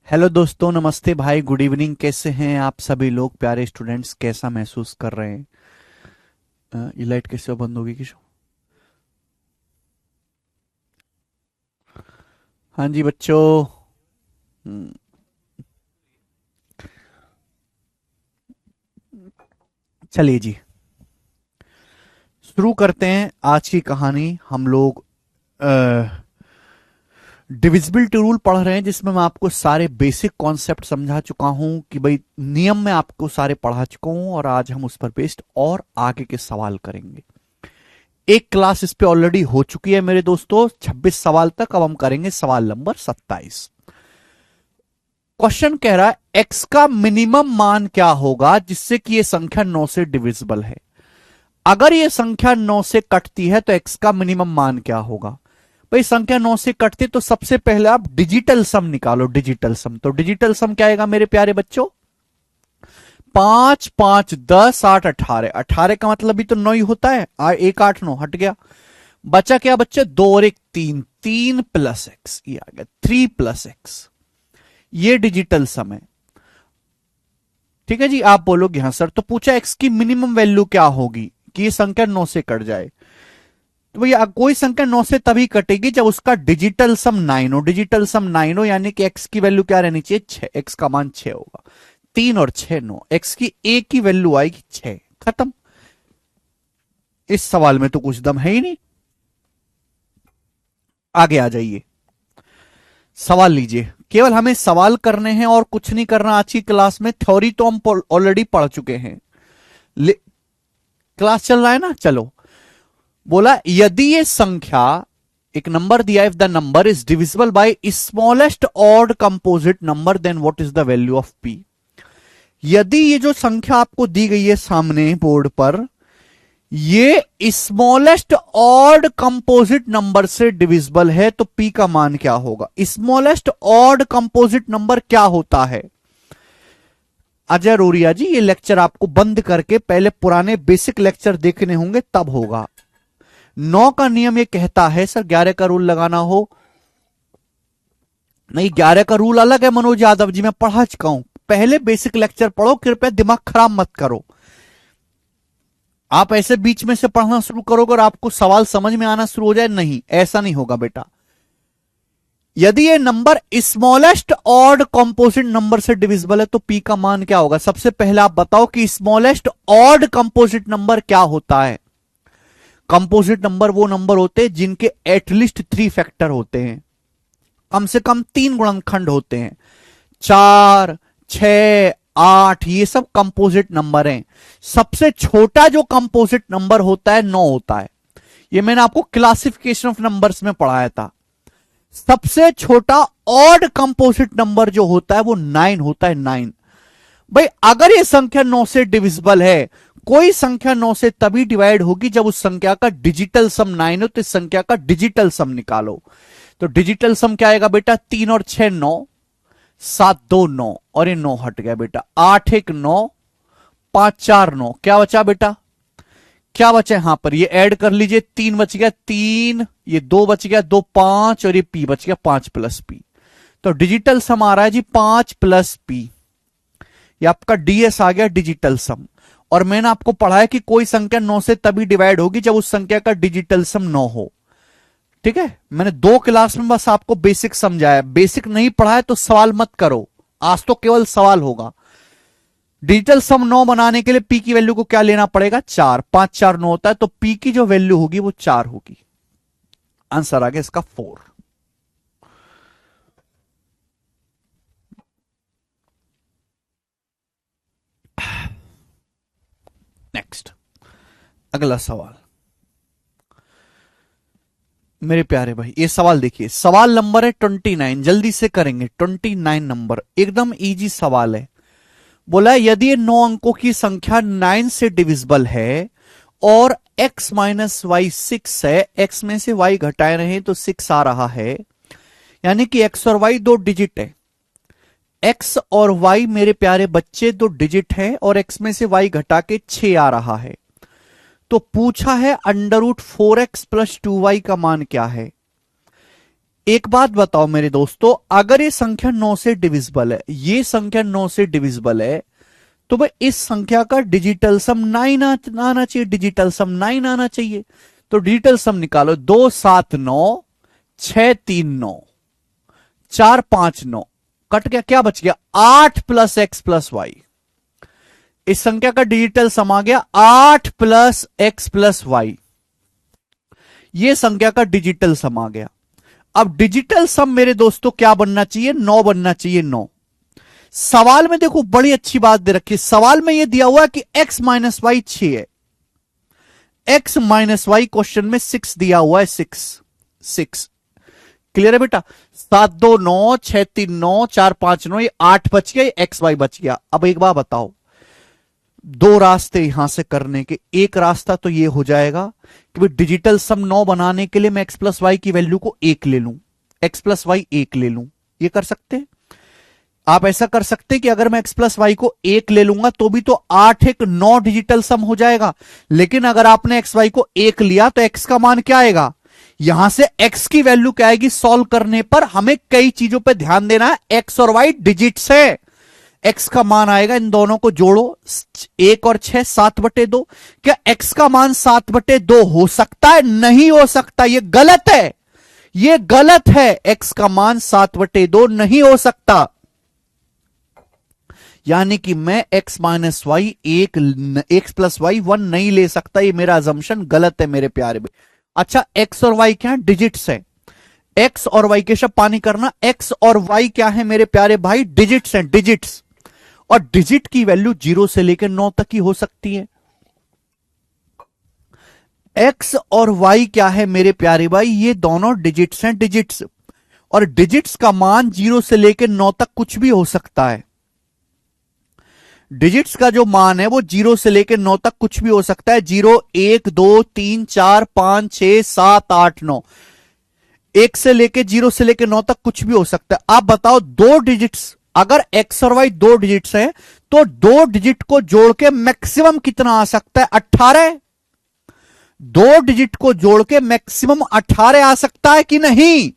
Hello दोस्तों, नमस्ते भाई, गुड इवनिंग। कैसे हैं आप सभी लोग, प्यारे स्टूडेंट्स? कैसा महसूस कर रहे हैं? ये लाइट कैसे बंद होगी किशो? हाँ जी बच्चों। हम्म, चलिए जी, शुरू करते हैं आज की कहानी। हम लोग डिविजिबिलिटी रूल पढ़ रहे हैं, जिसमें मैं आपको सारे बेसिक कॉन्सेप्ट समझा चुका हूं कि भाई नियम में आपको सारे पढ़ा चुका हूं, और आज हम उस पर बेस्ड और आगे के सवाल करेंगे। एक क्लास इस पे ऑलरेडी हो चुकी है मेरे दोस्तों, 26 सवाल तक। अब हम करेंगे सवाल नंबर 27। क्वेश्चन कह रहा है एक्स का मिनिमम मान क्या होगा जिससे कि यह संख्या 9 से डिविजिबल है। अगर यह संख्या 9 से कटती है तो एक्स का मिनिमम मान क्या होगा। भाई संख्या 9 से कटती तो सबसे पहले आप डिजिटल सम निकालो। डिजिटल सम, तो डिजिटल सम क्या आएगा मेरे प्यारे बच्चों? 5 5 10 8 18। 18 का मतलब भी तो 9 ही होता है। एक 8 9 हट गया, बचा क्या बच्चे? 2 और 1 3, 3 प्लस एक्स, ये आ गया 3 प्लस एक्स। ये डिजिटल सम है। ठीक है जी, आप बोलोगे हाँ सर, तो पूछा एक्स की मिनिमम वैल्यू क्या होगी कि ये संख्या 9 से कट जाए। तो भैया कोई संख्या 9 से तभी कटेगी जब उसका डिजिटल सम 9 हो। डिजिटल सम 9 हो यानी कि एक्स की वैल्यू क्या रहनी चाहिए? 6। एक्स का मान 6 होगा। 3 और 6 9, एक्स की एक की वैल्यू आएगी 6। खत्म। इस सवाल में तो कुछ दम है ही नहीं। आगे आ जाइए, सवाल लीजिए। केवल हमें सवाल करने हैं और कुछ नहीं करना आज की क्लास में। थ्योरी तो हम ऑलरेडी पढ़ चुके हैं। क्लास चल रहा है ना? चलो। बोला यदि ये संख्या, एक नंबर दिया, if the number is divisible by smallest odd composite number then what is the value of P. यदि ये जो संख्या आपको दी गई है सामने बोर्ड पर, ये स्मॉलेस्ट ऑड कंपोजिट नंबर से डिविजिबल है, तो पी का मान क्या होगा? स्मॉलेस्ट ऑड कंपोजिट नंबर क्या होता है? अजय रोरिया जी, ये लेक्चर आपको बंद करके पहले पुराने बेसिक लेक्चर देखने होंगे, तब होगा। 9 का नियम ये कहता है सर 11 का रूल लगाना हो। नहीं, 11 का रूल अलग है मनोज यादव जी, मैं पढ़ा चुका हूं। पहले बेसिक लेक्चर पढ़ो, कृपया दिमाग खराब मत करो। आप ऐसे बीच में से पढ़ना शुरू करोगे और आपको सवाल समझ में आना शुरू हो जाए, नहीं, ऐसा नहीं होगा बेटा। यदि ये number smallest odd composite number से डिविजिबल है तो पी का मान क्या होगा? सबसे पहले आप बताओ कि स्मॉलेस्ट ऑड कंपोजिट नंबर क्या होता है। कंपोजिट नंबर वो नंबर होते हैं जिनके एटलीस्ट 3 फैक्टर होते हैं, कम से कम 3 गुणनखंड होते हैं। 4 6 8, ये सब कंपोजिट नंबर हैं। सबसे छोटा जो कंपोजिट नंबर होता है 9 होता है। ये मैंने आपको क्लासिफिकेशन ऑफ नंबर्स में पढ़ाया था। सबसे छोटा ऑड कंपोजिट नंबर जो होता है वो 9 होता है। 9। भाई अगर ये संख्या 9 से डिविजिबल है, कोई संख्या 9 से तभी डिवाइड होगी जब उस संख्या का डिजिटल सम 9 हो, तो इस संख्या का डिजिटल सम निकालो। तो डिजिटल सम क्या आएगा बेटा? 3 और 6 9, 7 2 9, और ये 9 हट गया बेटा। 8 1 9, 5 4 9, क्या बचा बेटा? क्या बचा यहां पर? ये ऐड कर लीजिए, 3 बच गया 3, ये 2 बच गया 2 5, और ये पी बच गया 5 प्लस पी। तो डिजिटल सम आ रहा है जी 5 प्लस पी। ये आपका डीएस आ गया, डिजिटल सम। और मैंने आपको पढ़ाया कि कोई संख्या 9 से तभी डिवाइड होगी जब उस संख्या का डिजिटल सम 9 हो। ठीक है, मैंने 2 क्लास में बस आपको बेसिक समझाया। बेसिक नहीं पढ़ा है तो सवाल मत करो, आज तो केवल सवाल होगा। डिजिटल सम 9 बनाने के लिए पी की वैल्यू को क्या लेना पड़ेगा? 4। 5 4 9 होता है, तो पी की जो वैल्यू होगी वो 4 होगी। आंसर आ गया इसका 4। नेक्स्ट, अगला सवाल। मेरे प्यारे भाई ये सवाल देखिए, सवाल नंबर है 29। जल्दी से करेंगे। 29 नंबर एकदम इजी सवाल है। बोला यदि ये 9 अंकों की संख्या 9 से डिविजिबल है और x माइनस वाई 6 है, x में से y घटाए रहे तो 6 आ रहा है, यानी कि x और y दो डिजिट है। x और y मेरे प्यारे बच्चे दो डिजिट है, और x में से y घटा के 6 आ रहा है। तो पूछा है under root 4x plus 2y का मान क्या है। एक बात बताओ मेरे दोस्तों, अगर ये संख्या 9 से डिविजिबल है, ये संख्या 9 से डिविजिबल है, तो भाई इस संख्या का डिजिटल सम 9 आना चाहिए, डिजिटल सम 9 आना चाहिए। तो डिजिटल सम निकालो, 2 7 9, 6 3 9, 4 5 9, कट गया, क्या बच गया? 8 प्लस एक्स प्लस वाई। इस संख्या का डिजिटल सम आ गया 8 प्लस एक्स प्लस वाई। ये संख्या का डिजिटल सम आ गया। अब डिजिटल सम मेरे दोस्तों क्या बनना चाहिए? 9 बनना चाहिए, 9। सवाल में देखो बड़ी अच्छी बात दे रखी है, सवाल में यह दिया हुआ है कि x माइनस वाई 6 है, x माइनस वाई क्वेश्चन में 6 दिया हुआ है, 6 क्लियर है बेटा? 7 2 9, 6 3 9, 4 5 9, ये 8 बच गया, एक्स वाई बच गया। अब एक बात बताओ, दो रास्ते यहां से करने के, एक रास्ता तो ये हो जाएगा कि भाई डिजिटल सम 9 बनाने के लिए मैं x प्लस वाई की वैल्यू को 1 ले लूं, x प्लस वाई 1 ले लूं, ये कर सकते हैं आप। ऐसा कर सकते हैं कि अगर मैं x प्लस वाई को 1 ले लूंगा तो भी तो 8 1 9 डिजिटल सम हो जाएगा। लेकिन अगर आपने x वाई को 1 लिया तो x का मान क्या आएगा? यहां से x की वैल्यू क्या आएगी? सॉल्व करने पर हमें कई चीजों पे ध्यान देना है। x और y डिजिट्स है, x का मान आएगा, इन दोनों को जोड़ो, 1 और 6 7/2। क्या x का मान 7/2 हो सकता है? नहीं हो सकता, ये गलत है, ये गलत है। x का मान 7/2 नहीं हो सकता, यानी कि मैं x minus y 1, x plus y 1 नहीं ले सकता। ये मेरा अजम्पशन गलत है मेरे प्यारे भाई। अच्छा, x और y क्या है? डिजिट्स है। x और y के शब्द पानी करना, x और y क्या है मेरे प्यारे भाई? डिजिट्स हैं, डिजिट्स। और डिजिट की वैल्यू 0 से लेकर 9 तक की हो सकती है। x और y क्या है मेरे प्यारे भाई? ये दोनों डिजिट्स हैं, डिजिट्स। और डिजिट्स का मान 0 से लेकर 9 तक कुछ भी हो सकता है। डिजिट्स का जो मान है वो 0 से लेकर 9 तक कुछ भी हो सकता है। 0 1 2 3 4 5 6 7 8 9, 1 से लेकर 0 से लेकर 9 तक कुछ भी हो सकता है। आप बताओ, दो डिजिट्स, अगर x और y दो डिजिट्स हैं तो दो डिजिट को जोड़ के मैक्सिमम कितना आ सकता है? 18। दो डिजिट को जोड़ के मैक्सिमम 18 आ सकता है कि नहीं?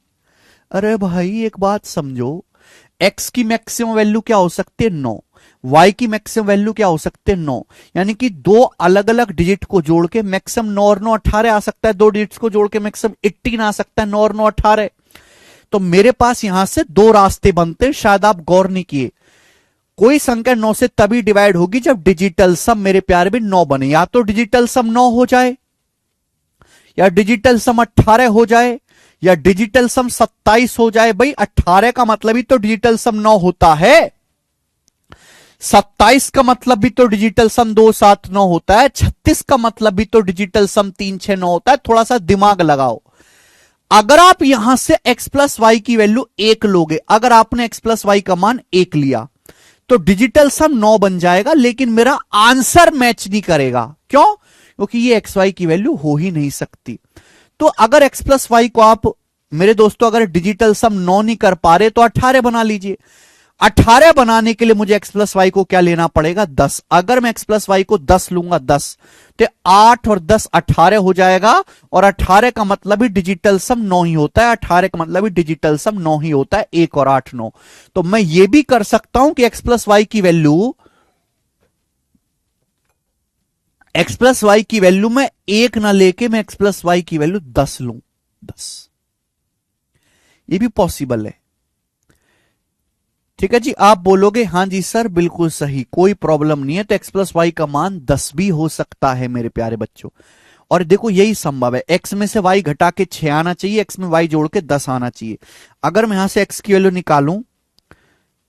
अरे भाई एक बात समझो, x की मैक्सिमम वैल्यू क्या हो सकती है? 9। y की मैक्सिमम वैल्यू क्या हो सकती है? 9। यानी कि दो अलग अलग डिजिट को जोड़ के मैक्सिमम 9 और 9 18 आ सकता है। दो डिजिट्स को जोड़ के मैक्सिमम 18 आ सकता है, 9 और 9 18। तो मेरे पास यहां से दो रास्ते बनते हैं, शायद आप गौर नहीं किए। कोई संख्या 9 से तभी डिवाइड होगी जब डिजिटल सम मेरे प्यारे भी 9 बने। या तो डिजिटल सम 9 हो जाए, या डिजिटल सम 18 हो जाए, या डिजिटल सम 27 हो जाए। भाई 18 का मतलब ही तो डिजिटल सम 9 होता है, 27 का मतलब भी तो डिजिटल सम 2 7 9 होता है, 36 का मतलब भी तो डिजिटल सम 3 6 9 होता है। थोड़ा सा दिमाग लगाओ। अगर आप यहां से x प्लस वाई की वैल्यू 1 लोगे, अगर आपने x प्लस वाई का मान 1 लिया तो डिजिटल सम 9 बन जाएगा, लेकिन मेरा आंसर मैच नहीं करेगा। क्यों? क्योंकि ये एक्स वाई की वैल्यू हो ही नहीं सकती। तो अगर एक्स प्लस वाई को आप मेरे दोस्तों अगर डिजिटल सम 9 नहीं कर पा रहे तो 18 बना लीजिए। 18 बनाने के लिए मुझे x प्लस वाई को क्या लेना पड़ेगा? 10। अगर मैं x प्लस वाई को 10 लूंगा, 10 तो 8 और 10 18 हो जाएगा। और 18 का मतलब ही डिजिटल सम 9 ही होता है, 18 का मतलब ही डिजिटल सम 9 ही होता है, 1 और 8 9। तो मैं ये भी कर सकता हूं कि x प्लस वाई की वैल्यू, x प्लस वाई की वैल्यू में 1 ना लेके मैं x प्लस वाई की वैल्यू 10 लूं, 10। ये भी पॉसिबल है। ठीक है जी, आप बोलोगे हां जी सर बिल्कुल सही, कोई प्रॉब्लम नहीं है। तो x प्लस वाई का मान 10 भी हो सकता है मेरे प्यारे बच्चों। और देखो यही संभव है, x में से y घटा के 6 आना चाहिए, x में y जोड़ के 10 आना चाहिए। अगर मैं यहां से x की वैल्यू निकालूं,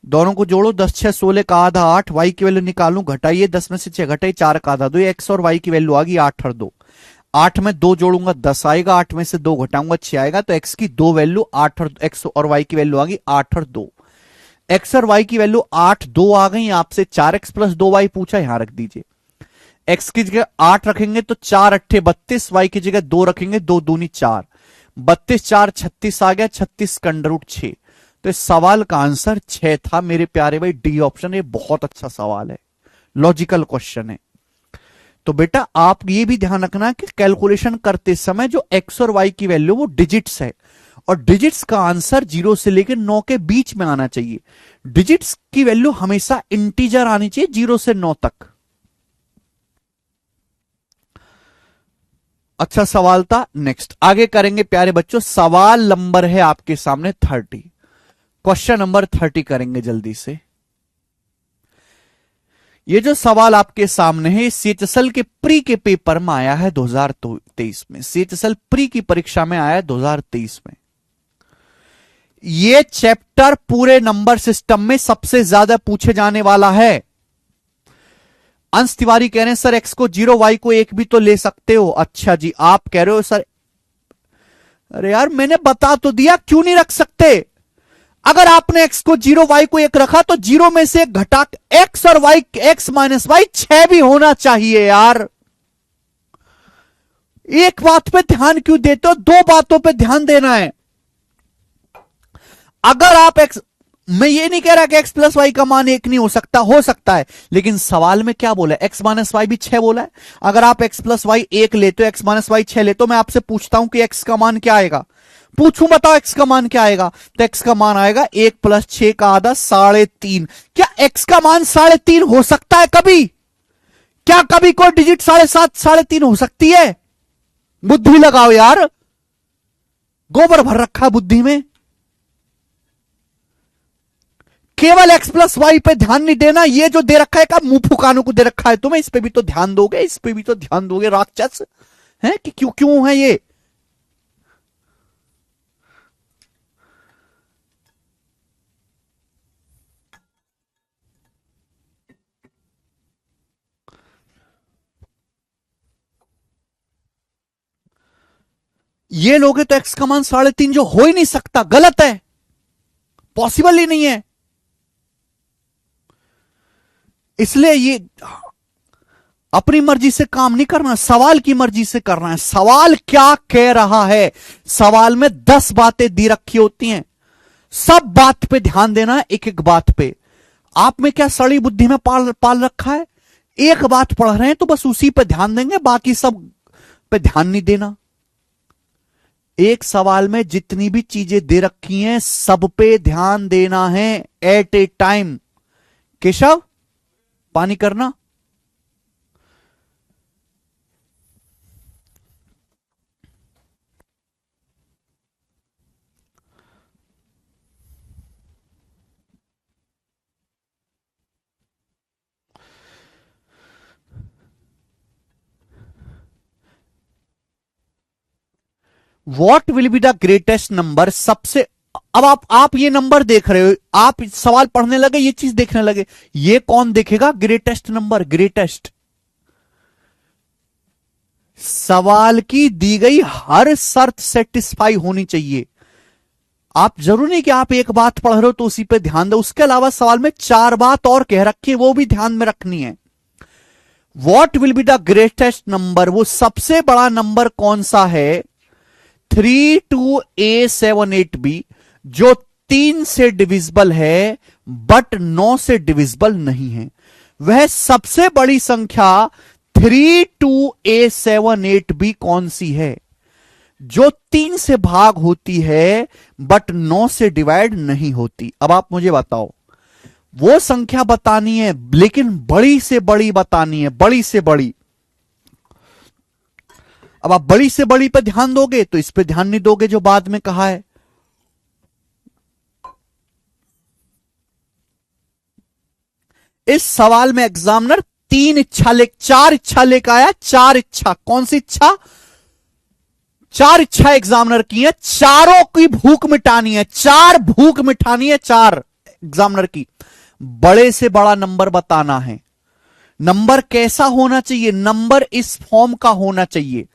दोनों को जोड़ो, 10 6 16 का आधा 8, y की वैल्यू निकालूं, घटाइए, 10 में से 6 घटाइए, 4 का आधा 2, ये x और y की वैल्यू आ गई 8 और 2। 8 में 2 जोड़ूंगा 10 आएगा, 8 में से 2 घटाऊंगा 6 आएगा। तो x की दो वैल्यू 8 और x और y की वैल्यू आ गई 8 और 2। x और y की वैल्यू 8 2 आ गई। आपसे 4x प्लस 2y पूछा, यहां रख दीजिए। x की जगह 8 रखेंगे तो 4 अट्ठे 32, y की जगह 2 रखेंगे, 2 दूनी 4, 32 4 36 आ गया, 36 का अंडर रूट 6। तो इस सवाल का आंसर 6 था मेरे प्यारे भाई, डी ऑप्शन। ये बहुत अच्छा सवाल है, लॉजिकल क्वेश्चन है। तो बेटा आप ये भी ध्यान रखना कि कैलकुलेशन करते समय जो एक्स और वाई की वैल्यू वो डिजिट्स है, और डिजिट्स का आंसर 0 से लेकर 9 के बीच में आना चाहिए। डिजिट्स की वैल्यू हमेशा इंटीजर आनी चाहिए 0 से 9 तक। अच्छा सवाल था। नेक्स्ट आगे करेंगे प्यारे बच्चों, सवाल नंबर है आपके सामने 30। क्वेश्चन नंबर 30 करेंगे जल्दी से। ये जो सवाल आपके सामने है सीएचएसएल के प्री के पेपर में आया है 2023 में, सीएचएसएल प्री की परीक्षा में आया है 2023 में। ये चैप्टर पूरे नंबर सिस्टम में सबसे ज्यादा पूछे जाने वाला है। अंश तिवारी कह रहे हैं सर एक्स को 0 वाई को 1 भी तो ले सकते हो। अच्छा जी, आप कह रहे हो सर, अरे यार मैंने बता तो दिया क्यों नहीं रख सकते। अगर आपने एक्स को 0 वाई को 1 रखा तो 0 में से घटा एक्स और वाई, एक्स माइनस वाई 6 भी होना चाहिए यार। एक बात पे ध्यान क्यों देते हो, 2 बातों पे ध्यान देना है। अगर आप एक्स, मैं ये नहीं कह रहा कि एक्स प्लस वाई का मान 1 नहीं हो सकता है, लेकिन सवाल में क्या बोला है, एक्स माइनस वाई भी 6 बोला है। अगर आप एक्स प्लस वाई 1 लेते हो, एक्स माइनस वाई 6 लेते हो, मैं आपसे पूछता हूं कि एक्स का मान क्या आएगा, पूछूं बताओ एक्स का मान क्या आएगा, तो एक्स का मान आएगा 1 + 6 का आधा 3.5। क्या एक्स का मान 3.5 हो सकता है कभी? क्या कभी कोई डिजिट 7.5 3.5 हो सकती है? बुद्धि लगाओ यार, गोबर भर रखा बुद्धि में। केवल एक्स प्लस वाई पे ध्यान नहीं देना, ये जो दे रखा है का मुंह फुकानों को दे रखा है तुम्हें, इस पे भी तो ध्यान दोगे, इस पे भी तो ध्यान दोगे राक्षस है कि क्यों क्यों है ये। ये लोगे तो एक्स का मान 3.5 जो हो ही नहीं सकता, गलत है, पॉसिबल ही नहीं है। इसलिए ये अपनी मर्जी से काम नहीं करना, सवाल की मर्जी से करना है। सवाल क्या कह रहा है, सवाल में 10 बातें दी रखी होती हैं, सब बात पे ध्यान देना है, एक एक बात पे। आप में क्या सड़ी बुद्धि में पाल रखा है, एक बात पढ़ रहे हैं तो बस उसी पे ध्यान देंगे, बाकी सब पे ध्यान नहीं देना। एक सवाल में जितनी भी चीजें दे रखी हैं सब पे ध्यान देना है एट ए टाइम। केशव पानी करना। What will be the greatest number, सबसे, अब आप ये नंबर देख रहे हो, आप सवाल पढ़ने लगे, ये चीज देखने लगे, ये कौन देखेगा ग्रेटेस्ट नंबर, ग्रेटेस्ट। सवाल की दी गई हर शर्त सेटिस्फाई होनी चाहिए। आप जरूर नहीं कि आप एक बात पढ़ रहे हो तो उसी पे ध्यान दो, उसके अलावा सवाल में 4 बात और कह रखी है, वो भी ध्यान में रखनी है। What will be the greatest number, वो सबसे बड़ा नंबर कौन सा है, 32A78B, जो 3 से डिविजिबल है बट 9 से डिविजिबल नहीं है। वह सबसे बड़ी संख्या 32A78B कौन सी है, जो 3 से भाग होती है बट 9 से डिवाइड नहीं होती। अब आप मुझे बताओ, वो संख्या बतानी है लेकिन बड़ी से बड़ी बतानी है, बड़ी से बड़ी। अब आप बड़ी से बड़ी पे ध्यान दोगे तो इस पे ध्यान नहीं दोगे जो बाद में कहा है। इस सवाल में एग्जामिनर 4 इच्छा लेकर आया, 4 इच्छा, कौन सी इच्छा, 4 इच्छा एग्जामिनर की है, चारों की भूख मिटानी है, 4 भूख मिटानी है, 4 एग्जामिनर की। बड़े से बड़ा नंबर बताना है। नंबर कैसा होना चाहिए, नंबर इस फॉर्म का होना चाहिए।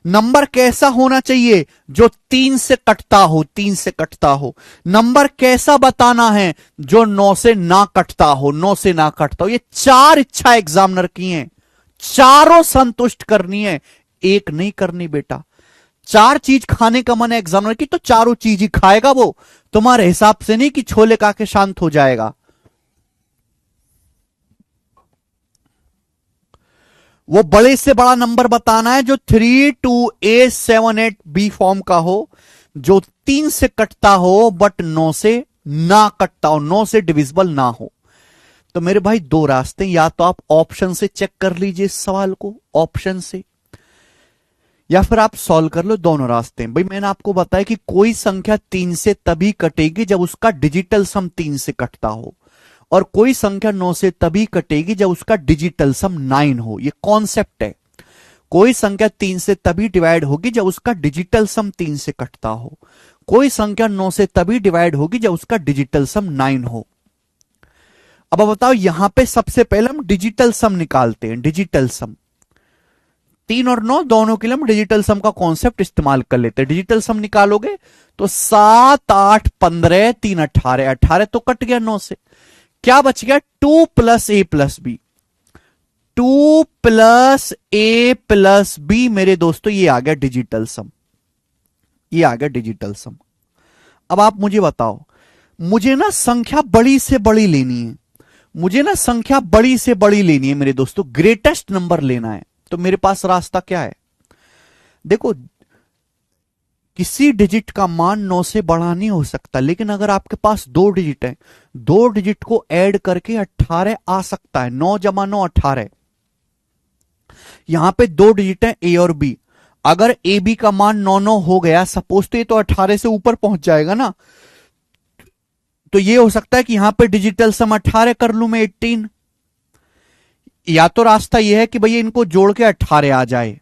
नंबर कैसा होना चाहिए, जो 3 से कटता हो, 3 से कटता हो। नंबर कैसा बताना है, जो 9 से ना कटता हो, 9 से ना कटता हो। ये 4 इच्छा एग्जामिनर की हैं, चारों संतुष्ट करनी है, एक नहीं करनी बेटा। 4 चीज खाने का मन है एग्जामिनर की तो चारों चीज ही खाएगा वो, तुम्हारे हिसाब से नहीं कि छोले खा के शांत हो जाएगा। वो बड़े से बड़ा नंबर बताना है जो 32878 फॉर्म का हो, जो 3 से कटता हो बट 9 से ना कटता हो, 9 से डिविजिबल ना हो। तो मेरे भाई दो रास्ते, या तो आप ऑप्शन से चेक कर लीजिए इस सवाल को, ऑप्शन से, या फिर आप सॉल्व कर लो। दोनों रास्ते हैं भाई। मैंने आपको बताया कि कोई संख्या 3 से तभी कटेगी जब उसका डिजिटल सम 3 से कटता हो, और कोई संख्या 9 से तभी कटेगी जब उसका डिजिटल सम 9 हो। ये कॉन्सेप्ट है। कोई संख्या 3 से तभी डिवाइड होगी जब उसका डिजिटल सम 3 से कटता हो, कोई संख्या 9 से तभी डिवाइड होगी जब उसका डिजिटल सम 9 हो। अब बताओ, यहां पे सबसे पहले हम डिजिटल सम निकालते हैं। डिजिटल सम 3 और 9 दोनों के लिए हम डिजिटल सम का कॉन्सेप्ट इस्तेमाल कर लेते हैं। डिजिटल सम निकालोगे तो 7 8 15 3 18, 18 तो कट गया 9 से, क्या बच गया 2 plus a plus B. 2 plus a plus B मेरे दोस्तों ये आ गया डिजिटल सम, ये आ गया डिजिटल सम। अब आप मुझे बताओ, मुझे ना संख्या बड़ी से बड़ी लेनी है, मुझे ना संख्या बड़ी से बड़ी लेनी है मेरे दोस्तों, ग्रेटेस्ट नंबर लेना है। तो मेरे पास रास्ता क्या है? देखो, किसी डिजिट का मान 9 से बड़ा नहीं हो सकता, लेकिन अगर आपके पास 2 डिजिट है, 2 डिजिट को ऐड करके 18 आ सकता है। 9 जमा 9 18। यहां पे 2 डिजिट है ए और बी, अगर ए बी का मान 9 9 हो गया सपोज, तो ये तो 18 से ऊपर पहुंच जाएगा ना। तो ये हो सकता है कि यहां पे डिजिटल सम 18 कर लूं मैं 18। या तो रास्ता यह है कि भैया इनको जोड़ के 18 आ जाए,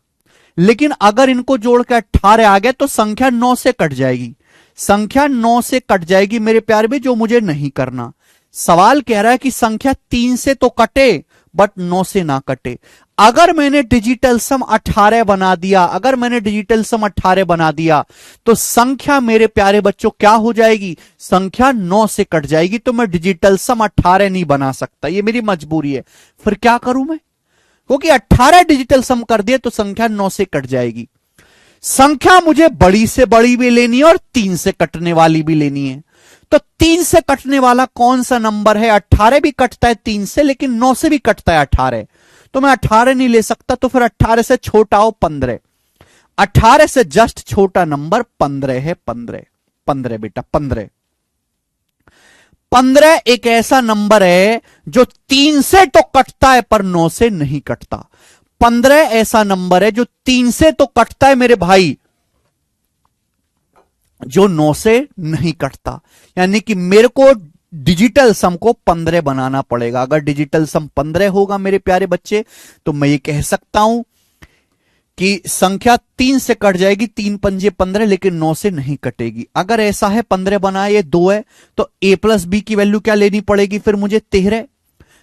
लेकिन अगर इनको जोड़ के 18 आ गए तो संख्या 9 से कट जाएगी, संख्या 9 से कट जाएगी मेरे प्यारे भी, जो मुझे नहीं करना। सवाल कह रहा है कि संख्या 3 से तो कटे बट 9 से ना कटे। अगर मैंने डिजिटल सम 18 बना दिया, अगर मैंने डिजिटल सम 18 बना दिया तो संख्या मेरे प्यारे बच्चों क्या हो जाएगी? संख्या 9 से कट जाएगी। तो मैं डिजिटल सम 18 नहीं बना सकता, ये मेरी मजबूरी है। फिर क्या करूं मैं? क्योंकि 18 डिजिटल सम कर दिए तो संख्या 9 से कट जाएगी। संख्या मुझे बड़ी से बड़ी भी लेनी है और 3 से कटने वाली भी लेनी है। तो 3 से कटने वाला कौन सा नंबर है? 18 भी कटता है 3 से, लेकिन 9 से भी कटता है 18। तो मैं 18 नहीं ले सकता, तो फिर 18 से छोटा हो 15। 18 से जस्ट छोटा नंबर 15 है। 15 15 बेटा 15। 15 एक ऐसा नंबर है जो 3 से तो कटता है पर 9 से नहीं कटता। 15 ऐसा नंबर है जो 3 से तो कटता है मेरे भाई, जो 9 से नहीं कटता। यानी कि मेरे को डिजिटल सम को 15 बनाना पड़ेगा। अगर डिजिटल सम 15 होगा मेरे प्यारे बच्चे, तो मैं ये कह सकता हूं कि संख्या 3 से कट जाएगी, 3 पंजे 15, लेकिन 9 से नहीं कटेगी। अगर ऐसा है 15 बना ये 2 है, तो a प्लस बी की वैल्यू क्या लेनी पड़ेगी फिर मुझे? 13।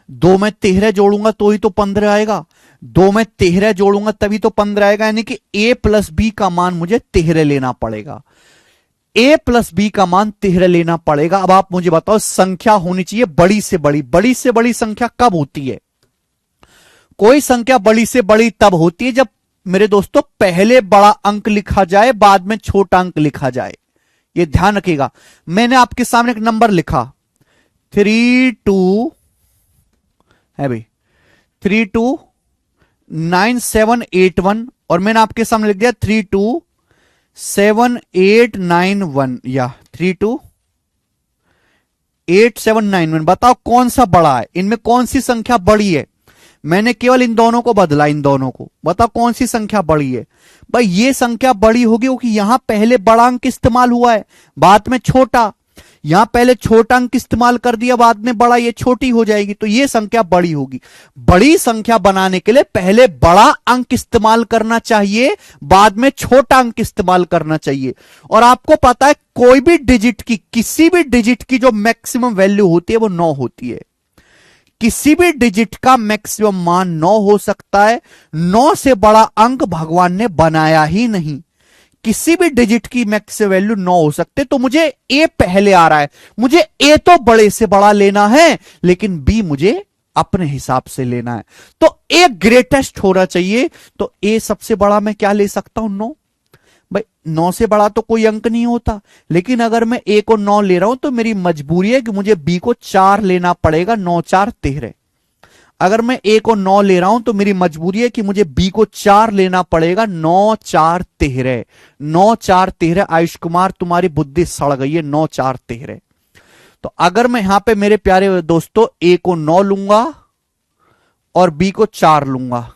2 में 13 जोड़ूंगा तो ही तो 15 आएगा, 2 में 13 जोड़ूंगा तभी तो 15 आएगा। यानी कि a प्लस बी का मान मुझे 13 लेना पड़ेगा, a प्लस बी का मान 13 लेना पड़ेगा। अब आप मुझे बताओ, संख्या होनी चाहिए बड़ी से बड़ी। बड़ी से बड़ी संख्या कब होती है? कोई संख्या बड़ी से बड़ी तब होती है जब मेरे दोस्तों पहले बड़ा अंक लिखा जाए, बाद में छोटा अंक लिखा जाए। ये ध्यान रखिएगा। मैंने आपके सामने एक नंबर लिखा 32 है भाई, 329781, और मैंने आपके सामने लिख दिया 327891 या 328791। बताओ कौन सा बड़ा है? इनमें कौन सी संख्या बड़ी है? मैंने केवल इन दोनों को बदला, इन दोनों को। बताओ कौन सी संख्या बड़ी है? भाई ये संख्या बड़ी होगी क्योंकि यहां पहले बड़ा अंक इस्तेमाल हुआ है, बाद में छोटा। यहां पहले छोटा अंक इस्तेमाल कर दिया, बाद में बड़ा, ये छोटी हो जाएगी। तो ये संख्या बड़ी होगी। बड़ी संख्या बनाने के लिए पहले बड़ा अंक इस्तेमाल करना चाहिए, बाद में छोटा अंक इस्तेमाल करना चाहिए। और आपको पता है कोई भी डिजिट की, किसी भी डिजिट की जो मैक्सिमम वैल्यू होती है वो 9 होती है। किसी भी डिजिट का मैक्सिमम मान 9 हो सकता है। 9 से बड़ा अंक भगवान ने बनाया ही नहीं। किसी भी डिजिट की मैक्स वैल्यू 9 हो सकते। तो मुझे ए पहले आ रहा है, मुझे ए तो बड़े से बड़ा लेना है, लेकिन बी मुझे अपने हिसाब से लेना है। तो ए ग्रेटेस्ट होना चाहिए। तो ए सबसे बड़ा मैं क्या ले सकता हूं? 9। भाई 9 से बड़ा तो कोई अंक नहीं होता, लेकिन अगर मैं ए को 9 ले रहा हूं तो मेरी मजबूरी है कि मुझे बी को 4 लेना पड़ेगा। 9 4 13। अगर मैं ए को 9 ले रहा हूं तो मेरी मजबूरी है कि मुझे बी को 4 लेना पड़ेगा। 9 4 13, 9 4 13। आयुष कुमार तुम्हारी बुद्धि सड़ गई है। 9 4 13। तो अगर मैं यहां पे मेरे प्यारे दोस्तों ए को 9 लूंगा और बी को 4 लूंगा,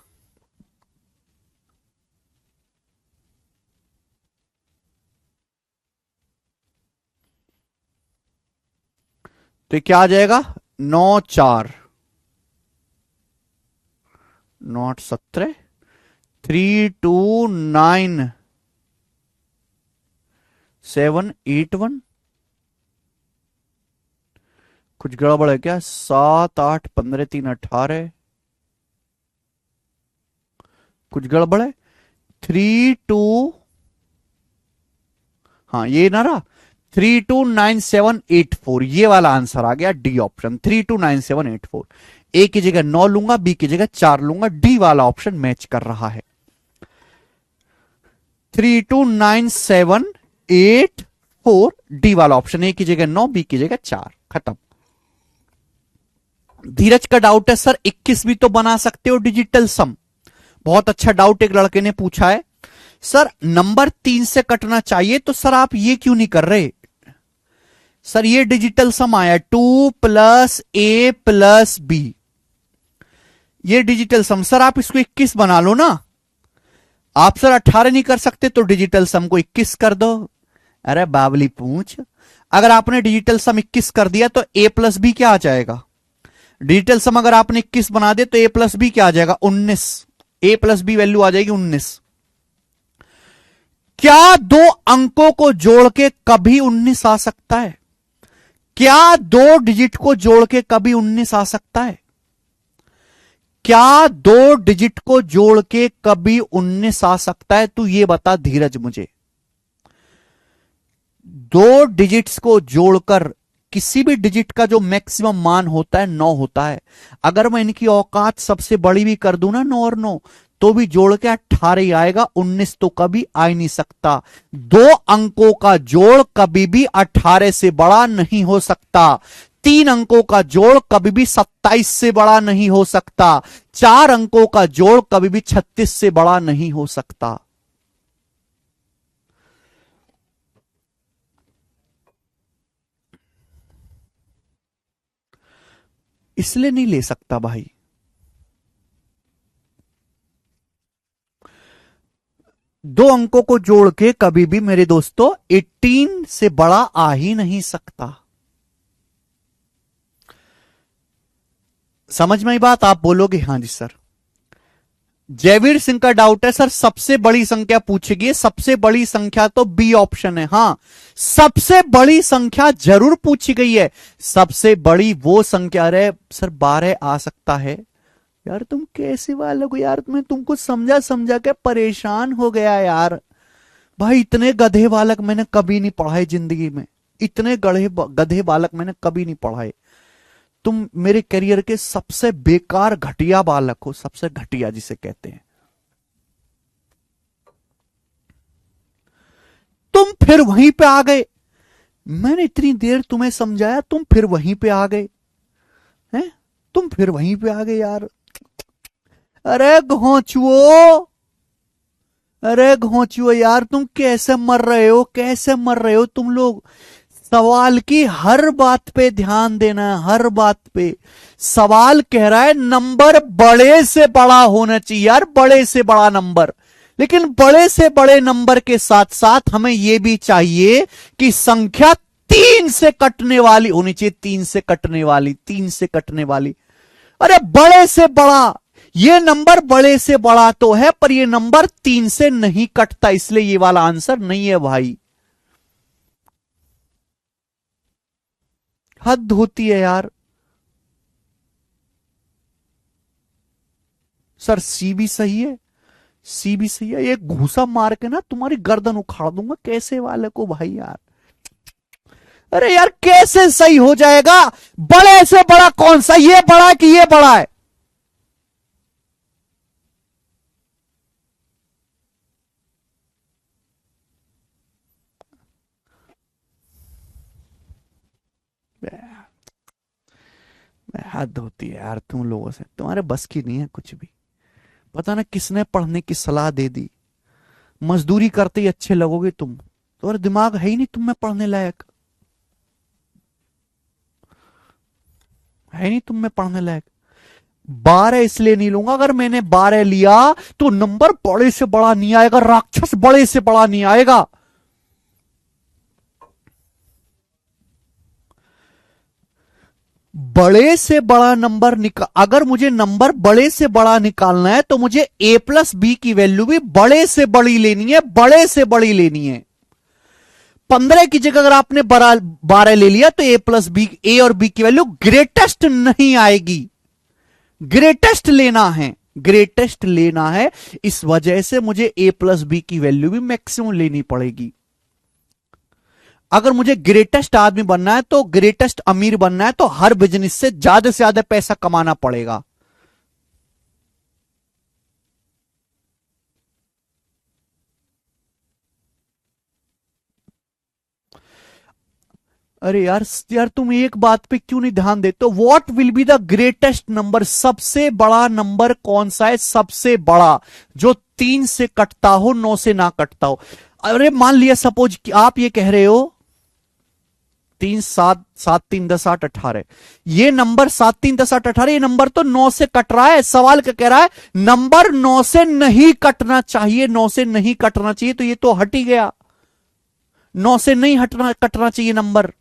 तो क्या आ जाएगा? 9 4 नॉट 17, 329 7 8 1। कुछ गड़बड़ है क्या? 7 8 15 3 18। कुछ गड़बड़ है। 3 2, हाँ ये ना रहा, 329784। ये वाला आंसर आ गया, डी ऑप्शन 329784। ए की जगह 9 लूंगा, बी की जगह 4 लूंगा, डी वाला ऑप्शन मैच कर रहा है। 329784, डी वाला ऑप्शन। ए की जगह 9, बी की जगह 4। खत्म। धीरज का डाउट है सर 21 भी तो बना सकते हो डिजिटल सम। बहुत अच्छा डाउट एक लड़के ने पूछा है, सर नंबर 3 से कटना चाहिए तो सर आप ये क्यों नहीं कर रहे? सर ये डिजिटल सम आया 2 प्लस ए प्लस बी, ये डिजिटल सम। सर आप इसको 21 बना लो ना। आप सर 18 नहीं कर सकते तो डिजिटल सम को 21 कर दो। अरे बावली पूछ, अगर आपने डिजिटल सम 21 कर दिया तो ए प्लस बी क्या आ जाएगा? डिजिटल सम अगर आपने 21 बना दिया तो ए प्लस बी क्या आ जाएगा? 19। ए प्लस बी वैल्यू आ जाएगी 19। क्या दो अंकों को जोड़ के कभी 19 आ सकता है? क्या दो डिजिट को जोड़ के कभी 19 आ सकता है? क्या दो डिजिट को जोड़ के कभी 19 आ सकता है? तू ये बता धीरज मुझे। दो डिजिट्स को जोड़कर किसी भी डिजिट का जो मैक्सिमम मान होता है 9 होता है। अगर मैं इनकी औकात सबसे बड़ी भी कर दूं ना 9 और 9, तो भी जोड़ के 18 ही आएगा, 19 तो कभी आ ही नहीं सकता। दो अंकों का जोड़ कभी भी 18 से बड़ा नहीं हो सकता। 3 अंकों का जोड़ कभी भी 27 से बड़ा नहीं हो सकता। 4 अंकों का जोड़ कभी भी 36 से बड़ा नहीं हो सकता। इसलिए नहीं ले सकता भाई। दो अंकों को जोड़ के कभी भी मेरे दोस्तों 18 से बड़ा आ ही नहीं सकता। समझ में आई बात? आप बोलोगे हाँ जी सर। जयवीर सिंह का डाउट है सर सबसे बड़ी संख्या पूछी गई, सबसे बड़ी संख्या तो बी ऑप्शन है। हां, सबसे बड़ी संख्या जरूर पूछी गई है। सबसे बड़ी वो संख्या रे सर 12 आ सकता है। यार तुम कैसे वाले हो यार, मैं तुमको समझा समझा के परेशान हो गया यार। भाई इतने गधे बालक मैंने कभी नहीं पढ़ाए जिंदगी में। इतने गधे गधे बालक मैंने कभी नहीं पढ़ाए। तुम मेरे करियर के सबसे बेकार घटिया बालक हो, सबसे घटिया जिसे कहते हैं। तुम फिर वहीं पे आ गए। मैंने इतनी देर तुम्हें समझाया, तुम फिर वहीं पे आ गए हैं। तुम फिर वहीं पे आ गए यार। अरे घोंचुओ, अरे घोंचुओ यार, तुम कैसे मर रहे हो, कैसे मर रहे हो तुम लोग। सवाल की हर बात पे ध्यान देना है, हर बात पे। सवाल कह रहा है नंबर बड़े से बड़ा होना चाहिए यार, बड़े से बड़ा नंबर। लेकिन बड़े से बड़े नंबर के साथ साथ हमें यह भी चाहिए कि संख्या 3 से कटने वाली होनी चाहिए। 3 से कटने वाली, 3 से कटने वाली। अरे बड़े से बड़ा, ये नंबर बड़े से बड़ा तो है पर ये नंबर 3 से नहीं कटता, इसलिए ये वाला आंसर नहीं है भाई। हद होती है यार। सर सी भी सही है, सी भी सही है। एक घूसा मार के ना तुम्हारी गर्दन उखाड़ दूंगा, कैसे वाले को भाई यार। अरे यार कैसे सही हो जाएगा? बड़े से बड़ा कौन सा, ये बड़ा है कि ये बड़ा है? हद होती है यार तुम लोगों से, तुम्हारे बस की नहीं है कुछ भी। पता ना किसने पढ़ने की सलाह दे दी, मजदूरी करते ही अच्छे लगोगे तुम, तुम्हारा दिमाग है ही नहीं तुम में पढ़ने लायक, है नहीं तुम में पढ़ने लायक। 12 इसलिए नहीं लूंगा, अगर मैंने 12 लिया तो नंबर बड़े से बड़ा नहीं आएगा, राक्षस बड़े से बड़ा नहीं आएगा। बड़े से बड़ा नंबर निकाल, अगर मुझे नंबर बड़े से बड़ा निकालना है तो मुझे a प्लस बी की वैल्यू भी बड़े से बड़ी लेनी है, बड़े से बड़ी लेनी है। 15 की जगह अगर आपने 12 ले लिया तो a प्लस बी, ए और बी की वैल्यू ग्रेटेस्ट नहीं आएगी, ग्रेटेस्ट लेना है, ग्रेटेस्ट लेना है। इस वजह से मुझे a प्लस बी की वैल्यू भी मैक्सिमम लेनी पड़ेगी। अगर मुझे ग्रेटेस्ट आदमी बनना है, तो ग्रेटेस्ट अमीर बनना है, तो हर बिजनेस से ज्यादा पैसा कमाना पड़ेगा। अरे यार यार तुम एक बात पे क्यों नहीं ध्यान देते हो? What will be the greatest number, सबसे बड़ा नंबर कौन सा है? सबसे बड़ा जो 3 से कटता हो, 9 से ना कटता हो। अरे मान लिया सपोज कि आप ये कह रहे हो 3 7 7 3 10 8 18, ये नंबर 7 3 10 8 18, ये नंबर तो 9 से कट रहा है। सवाल क्या कह रहा है? नंबर 9 से नहीं कटना चाहिए, 9 से नहीं कटना चाहिए, तो ये तो हट ही गया, 9 से नहीं हटना कटना चाहिए नंबर।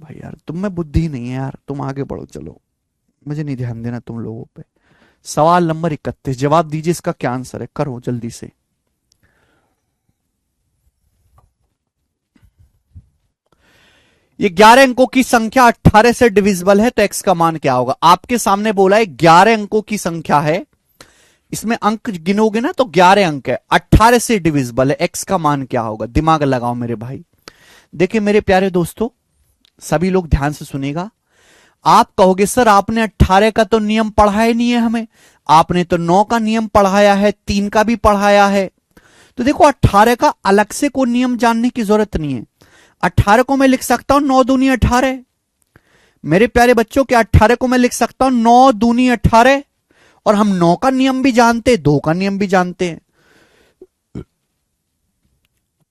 भाई यार तुम में बुद्धि नहीं है यार, तुम आगे बढ़ो चलो, मुझे नहीं ध्यान देना तुम लोगों पे। सवाल नंबर 31, जवाब दीजिए, इसका क्या आंसर है? करो जल्दी से। ये 11 अंकों की संख्या 18 से डिविजिबल है, तो x का मान क्या होगा? आपके सामने बोला है 11 अंकों की संख्या है, इसमें अंक गिनोगे ना तो 11 अंक है, 18 से डिविजिबल है, x का मान क्या होगा? दिमाग लगाओ मेरे भाई। देखिए मेरे प्यारे दोस्तों, सभी लोग ध्यान से सुनेगा। आप कहोगे सर आपने 18 का तो नियम पढ़ाया ही नहीं है हमें, आपने तो 9 का नियम पढ़ाया है, 3 का भी पढ़ाया है। तो देखो 18 का अलग से कोई नियम जानने की जरूरत नहीं है। 18 को मैं लिख सकता हूं 9 दूनी 18। मेरे प्यारे बच्चों के 18 को मैं लिख सकता हूं 9 दूनी 18, और हम 9 का नियम भी जानते हैं, 2 का नियम भी जानते हैं।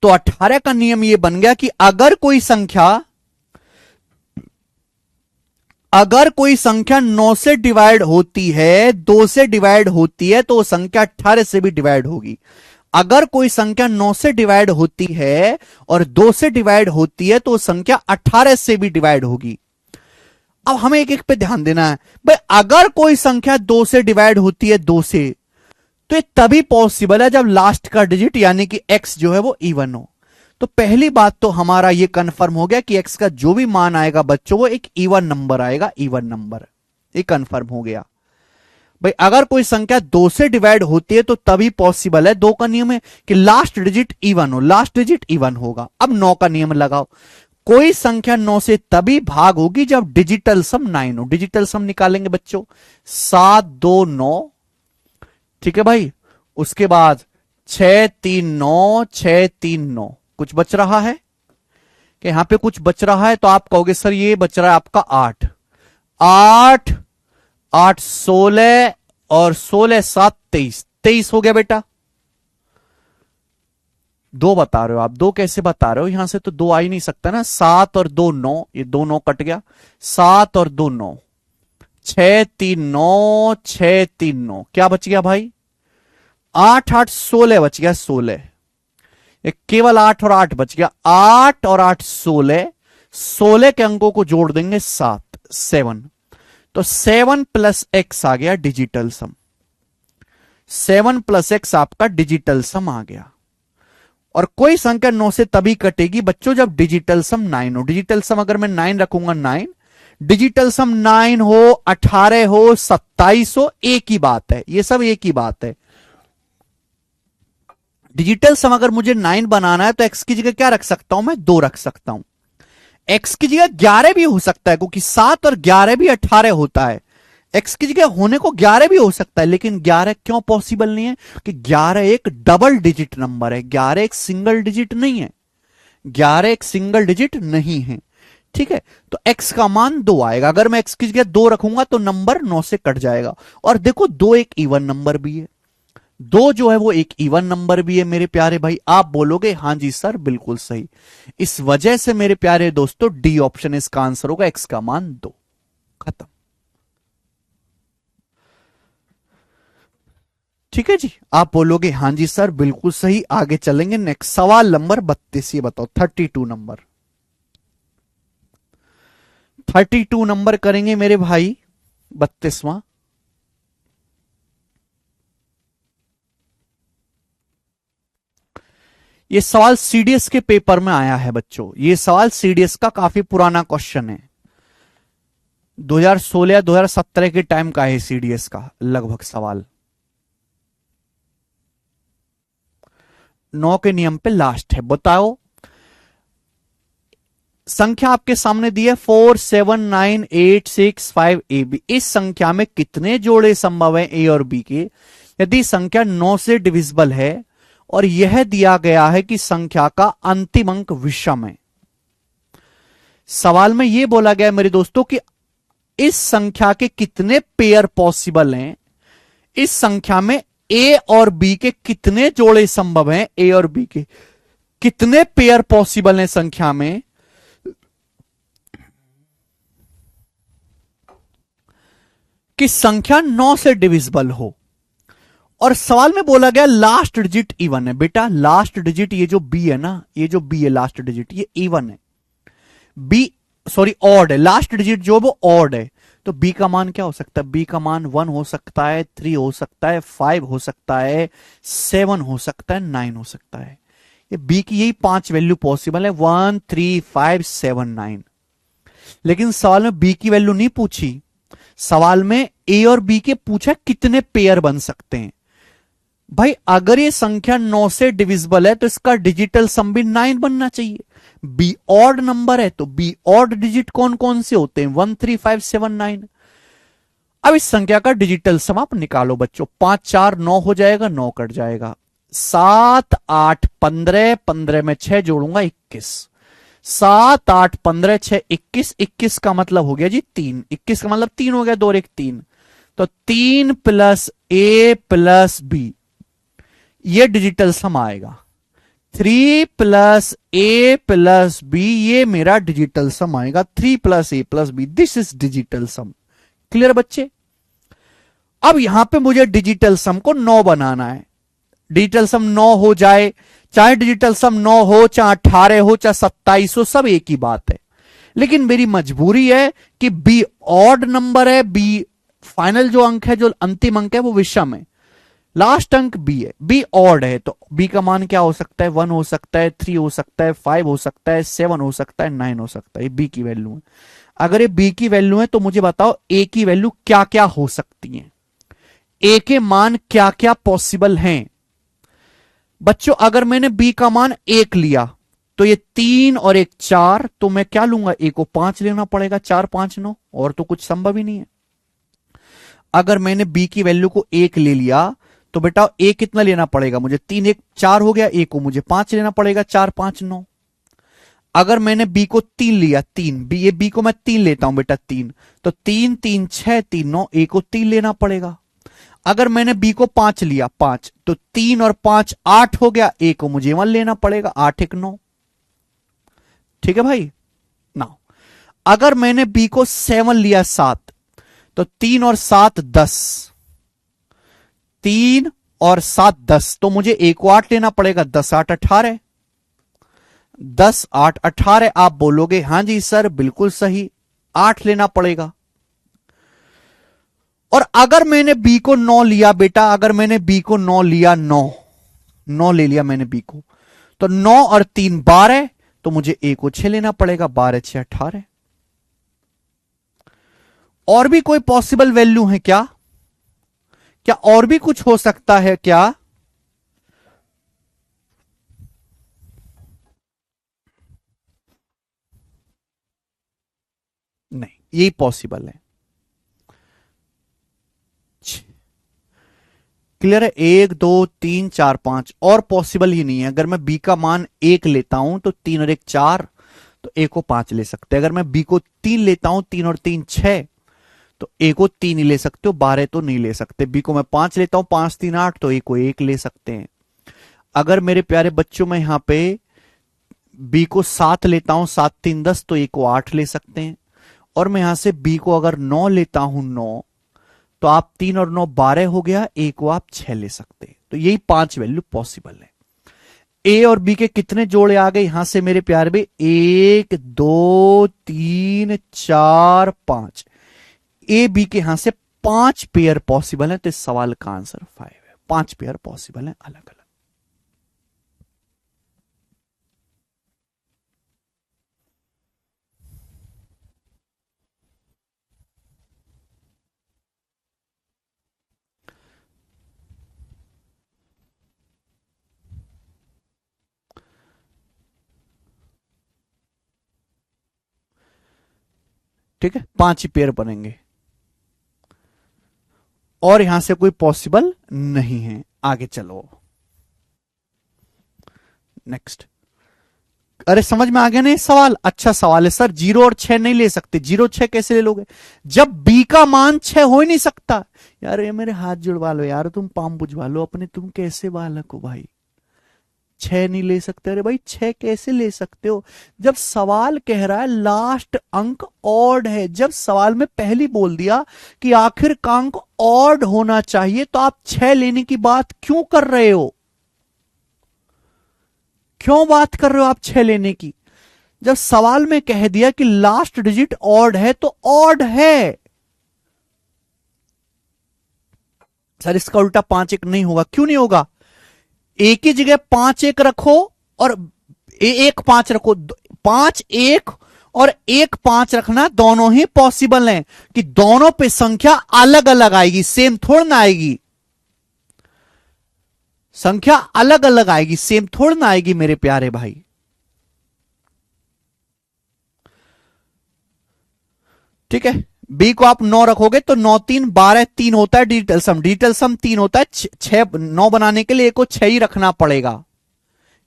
तो 18 का नियम यह बन गया कि अगर कोई संख्या 9 से डिवाइड होती है, 2 से डिवाइड होती है, तो वो संख्या 18 से भी डिवाइड होगी। अगर कोई संख्या 9 से डिवाइड होती है और 2 से डिवाइड होती है, तो वो संख्या 18 से भी डिवाइड होगी। अब हमें एक एक पे ध्यान देना है भाई। अगर कोई संख्या 2 से डिवाइड होती है, 2 से, तो ये तभी पॉसिबल है जब लास्ट का डिजिट यानी कि x जो है वो इवन हो। तो पहली बात तो हमारा ये कंफर्म हो गया कि x का जो भी मान आएगा बच्चों, वो एक इवन नंबर आएगा, इवन नंबर, ये कंफर्म हो गया भाई। अगर कोई संख्या 2 से डिवाइड होती है तो तभी पॉसिबल है, 2 का नियम है कि लास्ट डिजिट इवन हो, लास्ट डिजिट इवन होगा। अब 9 का नियम लगाओ, कोई संख्या 9 से तभी भाग होगी जब डिजिटल सम 9 हो। डिजिटल सम निकालेंगे बच्चों, 7 2 9, ठीक है भाई। उसके बाद 6 3 9, 6 3 9, कुछ बच रहा है कि यहां पे कुछ बच रहा है? तो आप कहोगे सर ये बच रहा है आपका 8 8 8 16, और 16 7 23, 23 हो गया बेटा। 2 बता रहे हो आप, 2 कैसे बता रहे हो? यहां से तो 2 आ ही नहीं सकता ना। 7 और 2 9, ये 2 9 कट गया। 7 और 2 9, 6 3 9, 6 3 9, क्या बच गया भाई? 8 8 16 बच गया, 16। केवल 8 और 8 बच गया, 8 और 8 16, 16 के अंकों को जोड़ देंगे 7 7, तो 7 प्लस एक्स आ गया डिजिटल सम। 7 प्लस एक्स आपका डिजिटल सम आ गया। और कोई संख्या 9 से तभी कटेगी बच्चों जब डिजिटल सम 9 हो। डिजिटल सम अगर मैं 9 रखूंगा, 9 डिजिटल सम 9 हो, 18 हो, 27 हो, एक ही बात है, ये सब एक ही बात है। डिजिटल सम अगर मुझे 9 बनाना है तो x की जगह क्या रख सकता हूं मैं? 2 रख सकता हूं। x की जगह 11 भी हो सकता है, क्योंकि 7 और 11 भी 18 होता है। x की जगह होने को 11 भी हो सकता है, लेकिन 11 क्यों पॉसिबल नहीं है? कि 11 एक डबल डिजिट नंबर है, 11 एक सिंगल डिजिट नहीं है। 11 एक सिंगल डिजिट नहीं है, ठीक है। तो x का मान 2 आएगा। अगर मैं x की जगह 2 रखूंगा तो नंबर 9 से कट जाएगा। और देखो 2 एक इवन नंबर भी है, 2 जो है वो एक इवन नंबर भी है मेरे प्यारे भाई। आप बोलोगे हां जी सर बिल्कुल सही। इस वजह से मेरे प्यारे दोस्तों डी ऑप्शन इसका आंसर होगा, x का मान 2। खत्म। ठीक है जी, आप बोलोगे हां जी सर बिल्कुल सही। आगे चलेंगे नेक्स्ट सवाल नंबर 32। ये बताओ 32 नंबर, 32 नंबर करेंगे मेरे भाई 32वां। ये सवाल सीडीएस के पेपर में आया है बच्चों। ये सवाल सीडीएस का काफी पुराना क्वेश्चन है, 2016 2017 के टाइम का है सीडीएस का लगभग सवाल। 9 के नियम पे लास्ट है। बताओ संख्या आपके सामने दी है 47986 ए बी। इस संख्या में कितने जोड़े संभव है ए और बी के यदि संख्या 9 से डिविजिबल है और यह दिया गया है कि संख्या का अंतिम अंक विषम है। सवाल में यह बोला गया मेरे दोस्तों कि इस संख्या के कितने पेयर पॉसिबल हैं, इस संख्या में ए और बी के कितने जोड़े संभव हैं, ए और बी के कितने पेयर पॉसिबल हैं संख्या में, कि संख्या 9 से डिविजिबल हो। और सवाल में बोला गया लास्ट डिजिट इवन है। बेटा लास्ट डिजिट ये जो बी है ना, ये जो बी है लास्ट डिजिट ये इवन है, बी सॉरी ऑड है। लास्ट डिजिट जो वो ऑड है, तो बी का मान क्या हो सकता है? बी का मान 1 हो सकता है, 3 हो सकता है, 5 हो सकता है, 7 हो सकता है, 9 हो सकता है। ये बी की यही 5 वैल्यू पॉसिबल है, 1 3 5 7 9। लेकिन सवाल में बी की वैल्यू नहीं पूछी, सवाल में ए और बी के पूछा कितने पेयर बन सकते हैं। भाई अगर ये संख्या 9 से डिविजिबल है तो इसका डिजिटल सम भी 9 बनना चाहिए। बी ऑड नंबर है तो बी ऑड डिजिट कौन कौन से होते हैं? 1 3 5 7 9। अब इस संख्या का डिजिटल सम आप निकालो बच्चों। 5 4 9 हो जाएगा, 9 कट जाएगा, 7 8 15, 15 में 6 जोड़ूंगा 21, 7 8 15 6 21, 21 का मतलब हो गया जी 3, 21 का मतलब 3 हो गया, 2 और 1 3, तो 3 प्लस ए प्लस बी ये डिजिटल सम आएगा। 3 प्लस ए प्लस बी ये मेरा डिजिटल सम आएगा। 3 plus a plus b this is digital sum. Clear बच्चे? अब यहां पे मुझे डिजिटल सम को 9 बनाना है। डिजिटल सम 9 हो जाए, चाहे डिजिटल सम 9 हो, चाहे 18 हो, चाहे 27 हो, सब एक ही बात है। लेकिन मेरी मजबूरी है कि बी ऑड नंबर है, बी फाइनल जो अंक है, जो अंतिम अंक है वो विषम है, लास्ट अंक बी है, बी ऑड है, तो बी का मान क्या हो सकता है? 1 हो सकता है, 3 हो सकता है, 5 हो सकता है, 7 हो सकता है, 9 हो सकता है। ये बी की वैल्यू है। अगर ये बी की वैल्यू है तो मुझे बताओ ए की वैल्यू क्या क्या हो सकती है, ए के मान क्या क्या पॉसिबल हैं। बच्चों अगर मैंने बी का मान 1 लिया तो ये 3 और 1 4, तो मैं क्या लूंगा? ए को 5 लेना पड़ेगा, 4 5 9, और तो कुछ संभव ही नहीं है। अगर मैंने बी की वैल्यू को 1 ले लिया तो बेटा ए कितना लेना पड़ेगा मुझे? 3 1 4 हो गया, ए को मुझे 5 लेना पड़ेगा, 4 5 9। अगर मैंने बी को 3 लिया, 3 बी, ये बी को मैं 3 लेता हूं बेटा 3, तो 3 3 6 3 9, ए को 3 लेना पड़ेगा। अगर मैंने बी को 5 लिया 5, तो 3 और 5 8 हो गया, ए को मुझे 1 लेना पड़ेगा, 8 1 9। ठीक है भाई ना? अगर मैंने बी को 7 लिया 7, तो 3 और 7 10, 3 और 7 10, तो मुझे ए को 8 लेना पड़ेगा, 10 8 18, 10 8 18। आप बोलोगे हां जी सर बिल्कुल सही, 8 लेना पड़ेगा। और अगर मैंने बी को 9 लिया बेटा, अगर मैंने बी को 9 लिया, 9 ले लिया मैंने बी को, तो 9 और 3 12, तो मुझे ए को 6 लेना पड़ेगा, 12 6 18। और भी कोई पॉसिबल वैल्यू है क्या? क्या और भी कुछ हो सकता है क्या? नहीं, यही पॉसिबल है। क्लियर है? 1 2 3 4 5 और पॉसिबल ही नहीं है। अगर मैं बी का मान 1 लेता हूं तो 3 और 1 4, तो ए को 5 ले सकते हैं। अगर मैं बी को 3 लेता हूं, 3 और 3 6, तो ए को 3 ही ले सकते हो, 12 तो नहीं ले सकते। बी को मैं 5 लेता हूं, 5 3 8, तो ए को 1 ले सकते हैं। अगर मेरे प्यारे बच्चों में यहां पे बी को 7 लेता हूं, 7 3 10, तो ए को 8 ले सकते हैं। और मैं यहां से बी को अगर 9 लेता हूं, 9, तो आप 3 और 9 12 हो गया, ए को आप 6 ले सकते हैं। तो यही 5 वैल्यू पॉसिबल है। ए और बी के कितने जोड़े आ गए यहां से मेरे प्यारे भाई? 1 2 3 4 5। ए बी के यहां से 5 पेयर पॉसिबल है, तो इस सवाल का आंसर 5 है। 5 पेयर पॉसिबल है अलग अलग। ठीक है, 5 ही पेयर बनेंगे और यहां से कोई पॉसिबल नहीं है। आगे चलो, नेक्स्ट। अरे समझ में आ गया ना ये सवाल? अच्छा सवाल है सर। 0 और 6 नहीं ले सकते। 0 6 कैसे ले लोगे जब बी का मान 6 हो ही नहीं सकता? यार ये मेरे हाथ जुड़वा लो यार, तुम पाम बुझवा लो अपने। तुम कैसे बालक हो भाई? 6 नहीं ले सकते? अरे भाई 6 कैसे ले सकते हो जब सवाल कह रहा है लास्ट अंक ऑड है? जब सवाल में पहली बोल दिया कि आखिर का अंक ऑड होना चाहिए, तो आप 6 लेने की बात क्यों कर रहे हो? क्यों बात कर रहे हो आप 6 लेने की? जब सवाल में कह दिया कि लास्ट डिजिट ऑड है, तो ऑड है। सर इसका उल्टा 5 1 नहीं होगा। क्यों नहीं होगा? एक ही जगह 5 1 रखो और 1 5 रखो। 5 1 और 1 5 रखना दोनों ही पॉसिबल हैं कि दोनों पे संख्या अलग अलग आएगी, सेम थोड़ा ना आएगी। संख्या अलग अलग आएगी, सेम थोड़ा ना आएगी मेरे प्यारे भाई। ठीक है, बी को आप 9 रखोगे तो 9 3 12 3 होता है डिजिटल सम। डिजिटल सम 3 होता है। 6 9 बनाने के लिए ए को 6 ही रखना पड़ेगा।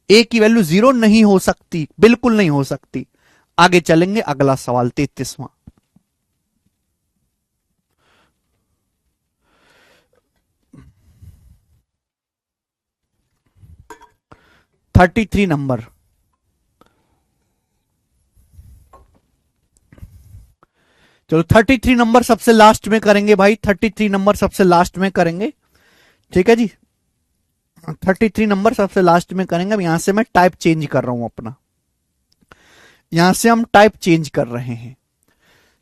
ए की वैल्यू 0 नहीं हो सकती, बिल्कुल नहीं हो सकती। आगे चलेंगे, अगला सवाल 33वां। 33 नंबर। चलो 33 नंबर सबसे लास्ट में करेंगे भाई। 33 नंबर सबसे लास्ट में करेंगे। ठीक है जी, 33 नंबर सबसे लास्ट में करेंगे। अब यहां से मैं टाइप चेंज कर रहा हूं अपना। यहां से हम टाइप चेंज कर रहे हैं।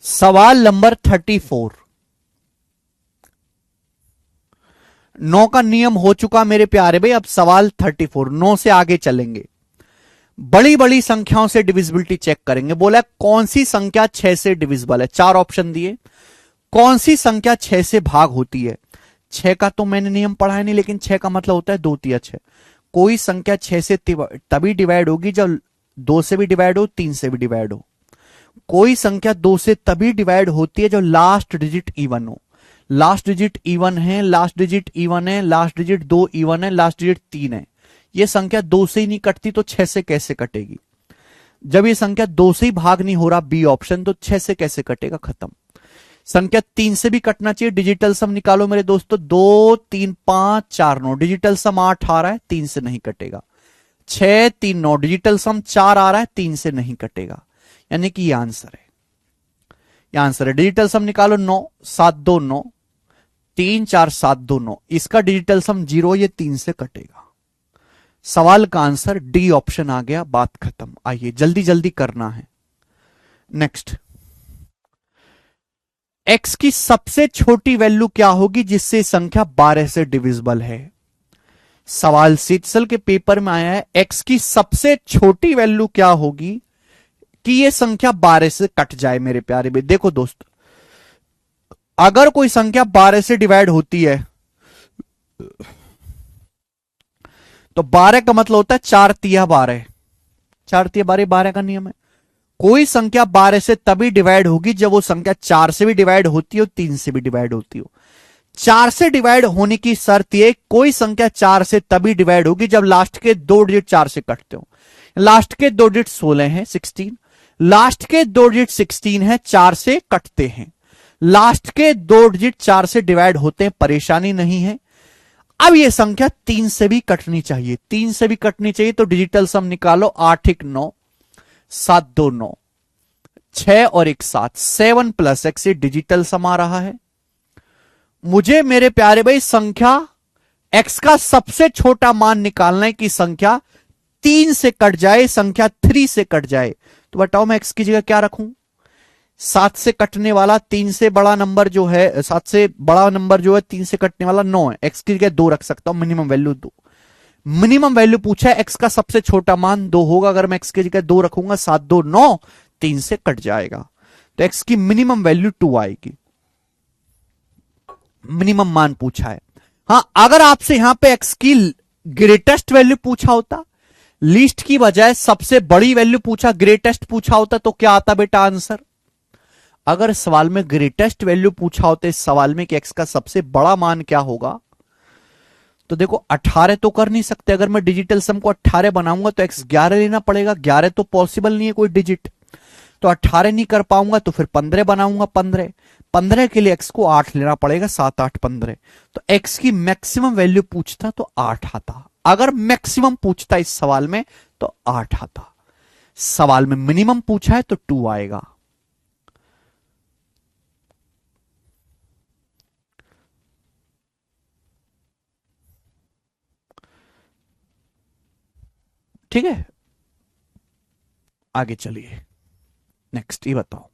सवाल नंबर 34। 9 का नियम हो चुका मेरे प्यारे भाई। अब सवाल 34, 9 से आगे चलेंगे। बड़ी बड़ी संख्याओं से डिविजिबिलिटी चेक करेंगे। बोला कौन सी संख्या 6 से डिविजिबल है? 4 ऑप्शन दिए। कौन सी संख्या 6 से भाग होती है? 6 का तो मैंने नियम पढ़ा है नहीं, लेकिन 6 का मतलब होता है 2 तिया 6। कोई संख्या 6 से तभी डिवाइड होगी जब 2 से भी डिवाइड हो, 3 से भी डिवाइड हो। कोई संख्या 2 से तभी डिवाइड होती है जब लास्ट डिजिट इवन हो। लास्ट डिजिट इवन है, लास्ट डिजिट इवन है, लास्ट डिजिट 2 इवन है, लास्ट डिजिट 3 है। ये संख्या 2 से ही नहीं कटती तो 6 से कैसे कटेगी? जब ये संख्या 2 से ही भाग नहीं हो रहा, बी ऑप्शन, तो 6 से कैसे कटेगा? खत्म। संख्या 3 से भी कटना चाहिए। डिजिटल सम निकालो मेरे दोस्तों। 2 3 5 4 9, डिजिटल सम 8 आ रहा है, 3 से नहीं कटेगा। 6 3 9, डिजिटल सम 4 आ रहा है, 3 से नहीं कटेगा। यानी कि ये आंसर है। ये आंसर है। डिजिटल सम निकालो। 9 7 2 9, 3 4 7 2 9। इसका डिजिटल सम 0, ये 3 से कटेगा। सवाल का आंसर डी ऑप्शन आ गया। बात खत्म। आइए जल्दी जल्दी करना है। नेक्स्ट, एक्स की सबसे छोटी वैल्यू क्या होगी जिससे संख्या 12 से डिविजिबल है? सवाल सीटसल के पेपर में आया है, एक्स की सबसे छोटी वैल्यू क्या होगी कि यह संख्या 12 से कट जाए? मेरे प्यारे भाई देखो दोस्त, अगर कोई संख्या 12 से डिवाइड होती है तो 12 का मतलब होता है 4 तिया 12। 4 तिया 12, 12 का नियम है। कोई संख्या 12 से तभी डिवाइड होगी जब वो संख्या 4 से भी डिवाइड होती हो, 3 से भी डिवाइड होती हो। 4 से डिवाइड होने की शर्त ये, कोई संख्या 4 से तभी डिवाइड होगी जब लास्ट के 2 डिजिट 4 से कटते हो। लास्ट के 2 डिजिट 16 है 16, लास्ट के 2 डिजिट 16 है, 4 से कटते हैं। लास्ट के 2 डिजिट 4 से डिवाइड होते हैं, परेशानी नहीं है। अब ये संख्या 3 से भी कटनी चाहिए, 3 से भी कटनी चाहिए, तो डिजिटल सम निकालो। 8 1 9, 7 2 9, 6 और 1 7, 7 प्लस एक्स, ये डिजिटल सम आ रहा है। मुझे मेरे प्यारे भाई संख्या x का सबसे छोटा मान निकालना है कि संख्या 3 से कट जाए, संख्या 3 से कट जाए। तो बताओ मैं x की जगह क्या रखूं? 7 से कटने वाला 3 से बड़ा नंबर जो है, 7 से बड़ा नंबर जो है 3 से कटने वाला 9 है। x की जगह 2 रख सकता हूं, मिनिमम वैल्यू 2। मिनिमम वैल्यू पूछा है, x का सबसे छोटा मान 2 होगा। अगर मैं x की जगह 2 रखूंगा, 7 2 9, 3 से कट जाएगा, तो x की मिनिमम वैल्यू 2 आएगी। मिनिमम मान पूछा है। हां, अगर आपसे यहां पे x की ग्रेटेस्ट वैल्यू पूछा होता, लीस्ट की बजाय सबसे बड़ी वैल्यू पूछा, ग्रेटेस्ट पूछा होता, तो क्या आता बेटा आंसर? अगर सवाल में ग्रेटेस्ट वैल्यू पूछा होता इस सवाल में कि x का सबसे बड़ा मान क्या होगा, तो देखो 18 तो कर नहीं सकते। अगर मैं डिजिटल सम को 18 बनाऊंगा तो x 11 लेना पड़ेगा, 11 तो पॉसिबल नहीं है कोई डिजिट, तो 18 नहीं कर पाऊंगा, तो फिर 15 बनाऊंगा। 15 के लिए x को 8 लेना पड़ेगा, 7 8 15, तो x की मैक्सिमम वैल्यू पूछता तो 8 आता। अगर मैक्सिमम पूछता इस सवाल में तो 8 आता। सवाल में मिनिमम पूछा है तो 2 आएगा। ठीक है, आगे चलिए। नेक्स्ट ये बताओ,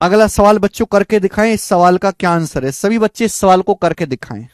अगला सवाल बच्चों करके दिखाएं, इस सवाल का क्या आंसर है। सभी बच्चे इस सवाल को करके दिखाएं।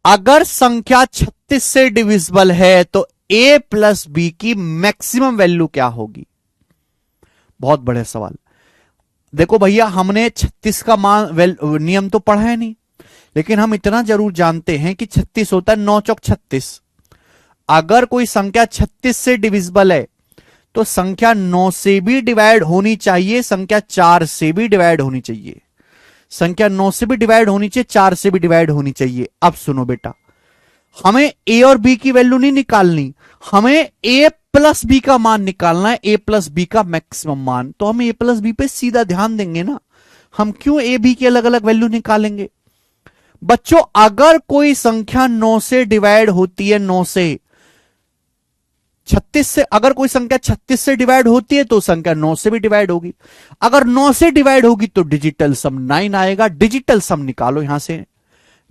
अगर संख्या 36 से डिविजिबल है तो a प्लस बी की मैक्सिमम वैल्यू क्या होगी? बहुत बड़े सवाल। देखो भैया, हमने 36 का मान नियम तो पढ़ा है नहीं, लेकिन हम इतना जरूर जानते हैं कि 36 होता है 9 चौक 36। अगर कोई संख्या 36 से डिविजिबल है तो संख्या 9 से भी डिवाइड होनी चाहिए, संख्या 4 से भी डिवाइड होनी चाहिए, संख्या 9 से भी डिवाइड होनी चाहिए, 4 से भी डिवाइड होनी चाहिए। अब सुनो बेटा, हमें ए और बी की वैल्यू नहीं निकालनी, हमें ए प्लस बी का मान निकालना है, ए प्लस बी का मैक्सिमम मान। तो हम ए प्लस बी पे सीधा ध्यान देंगे ना, हम क्यों ए बी की अलग अलग वैल्यू निकालेंगे? बच्चों, अगर कोई संख्या 9 से डिवाइड होती है, 9 से 36 से, अगर कोई संख्या 36 से डिवाइड होती है तो संख्या 9 से भी डिवाइड होगी। अगर 9 से डिवाइड होगी तो डिजिटल सम 9 आएगा। डिजिटल सम निकालो यहां से,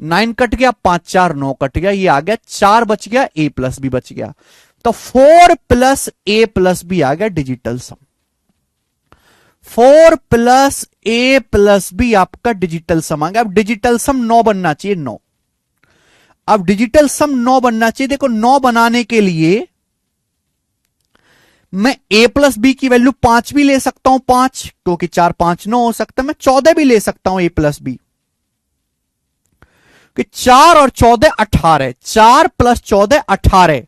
9 कट गया, 5 4 9 कट गया, ये आ गया 4 बच गया, a प्लस बी बच गया। तो 4 प्लस a प्लस बी आ गया digital sum. 4 plus a plus b आपका डिजिटल सम आ गया। अब डिजिटल सम 9 बनना चाहिए, 9। अब डिजिटल सम 9 बनना चाहिए। देखो 9 बनाने के लिए मैं a प्लस बी की वैल्यू 5 भी ले सकता हूं, 5 क्योंकि 4 5 9 हो सकता है। मैं 14 भी ले सकता हूं a प्लस बी, कि 4 और 14 18, 4 प्लस 14 18,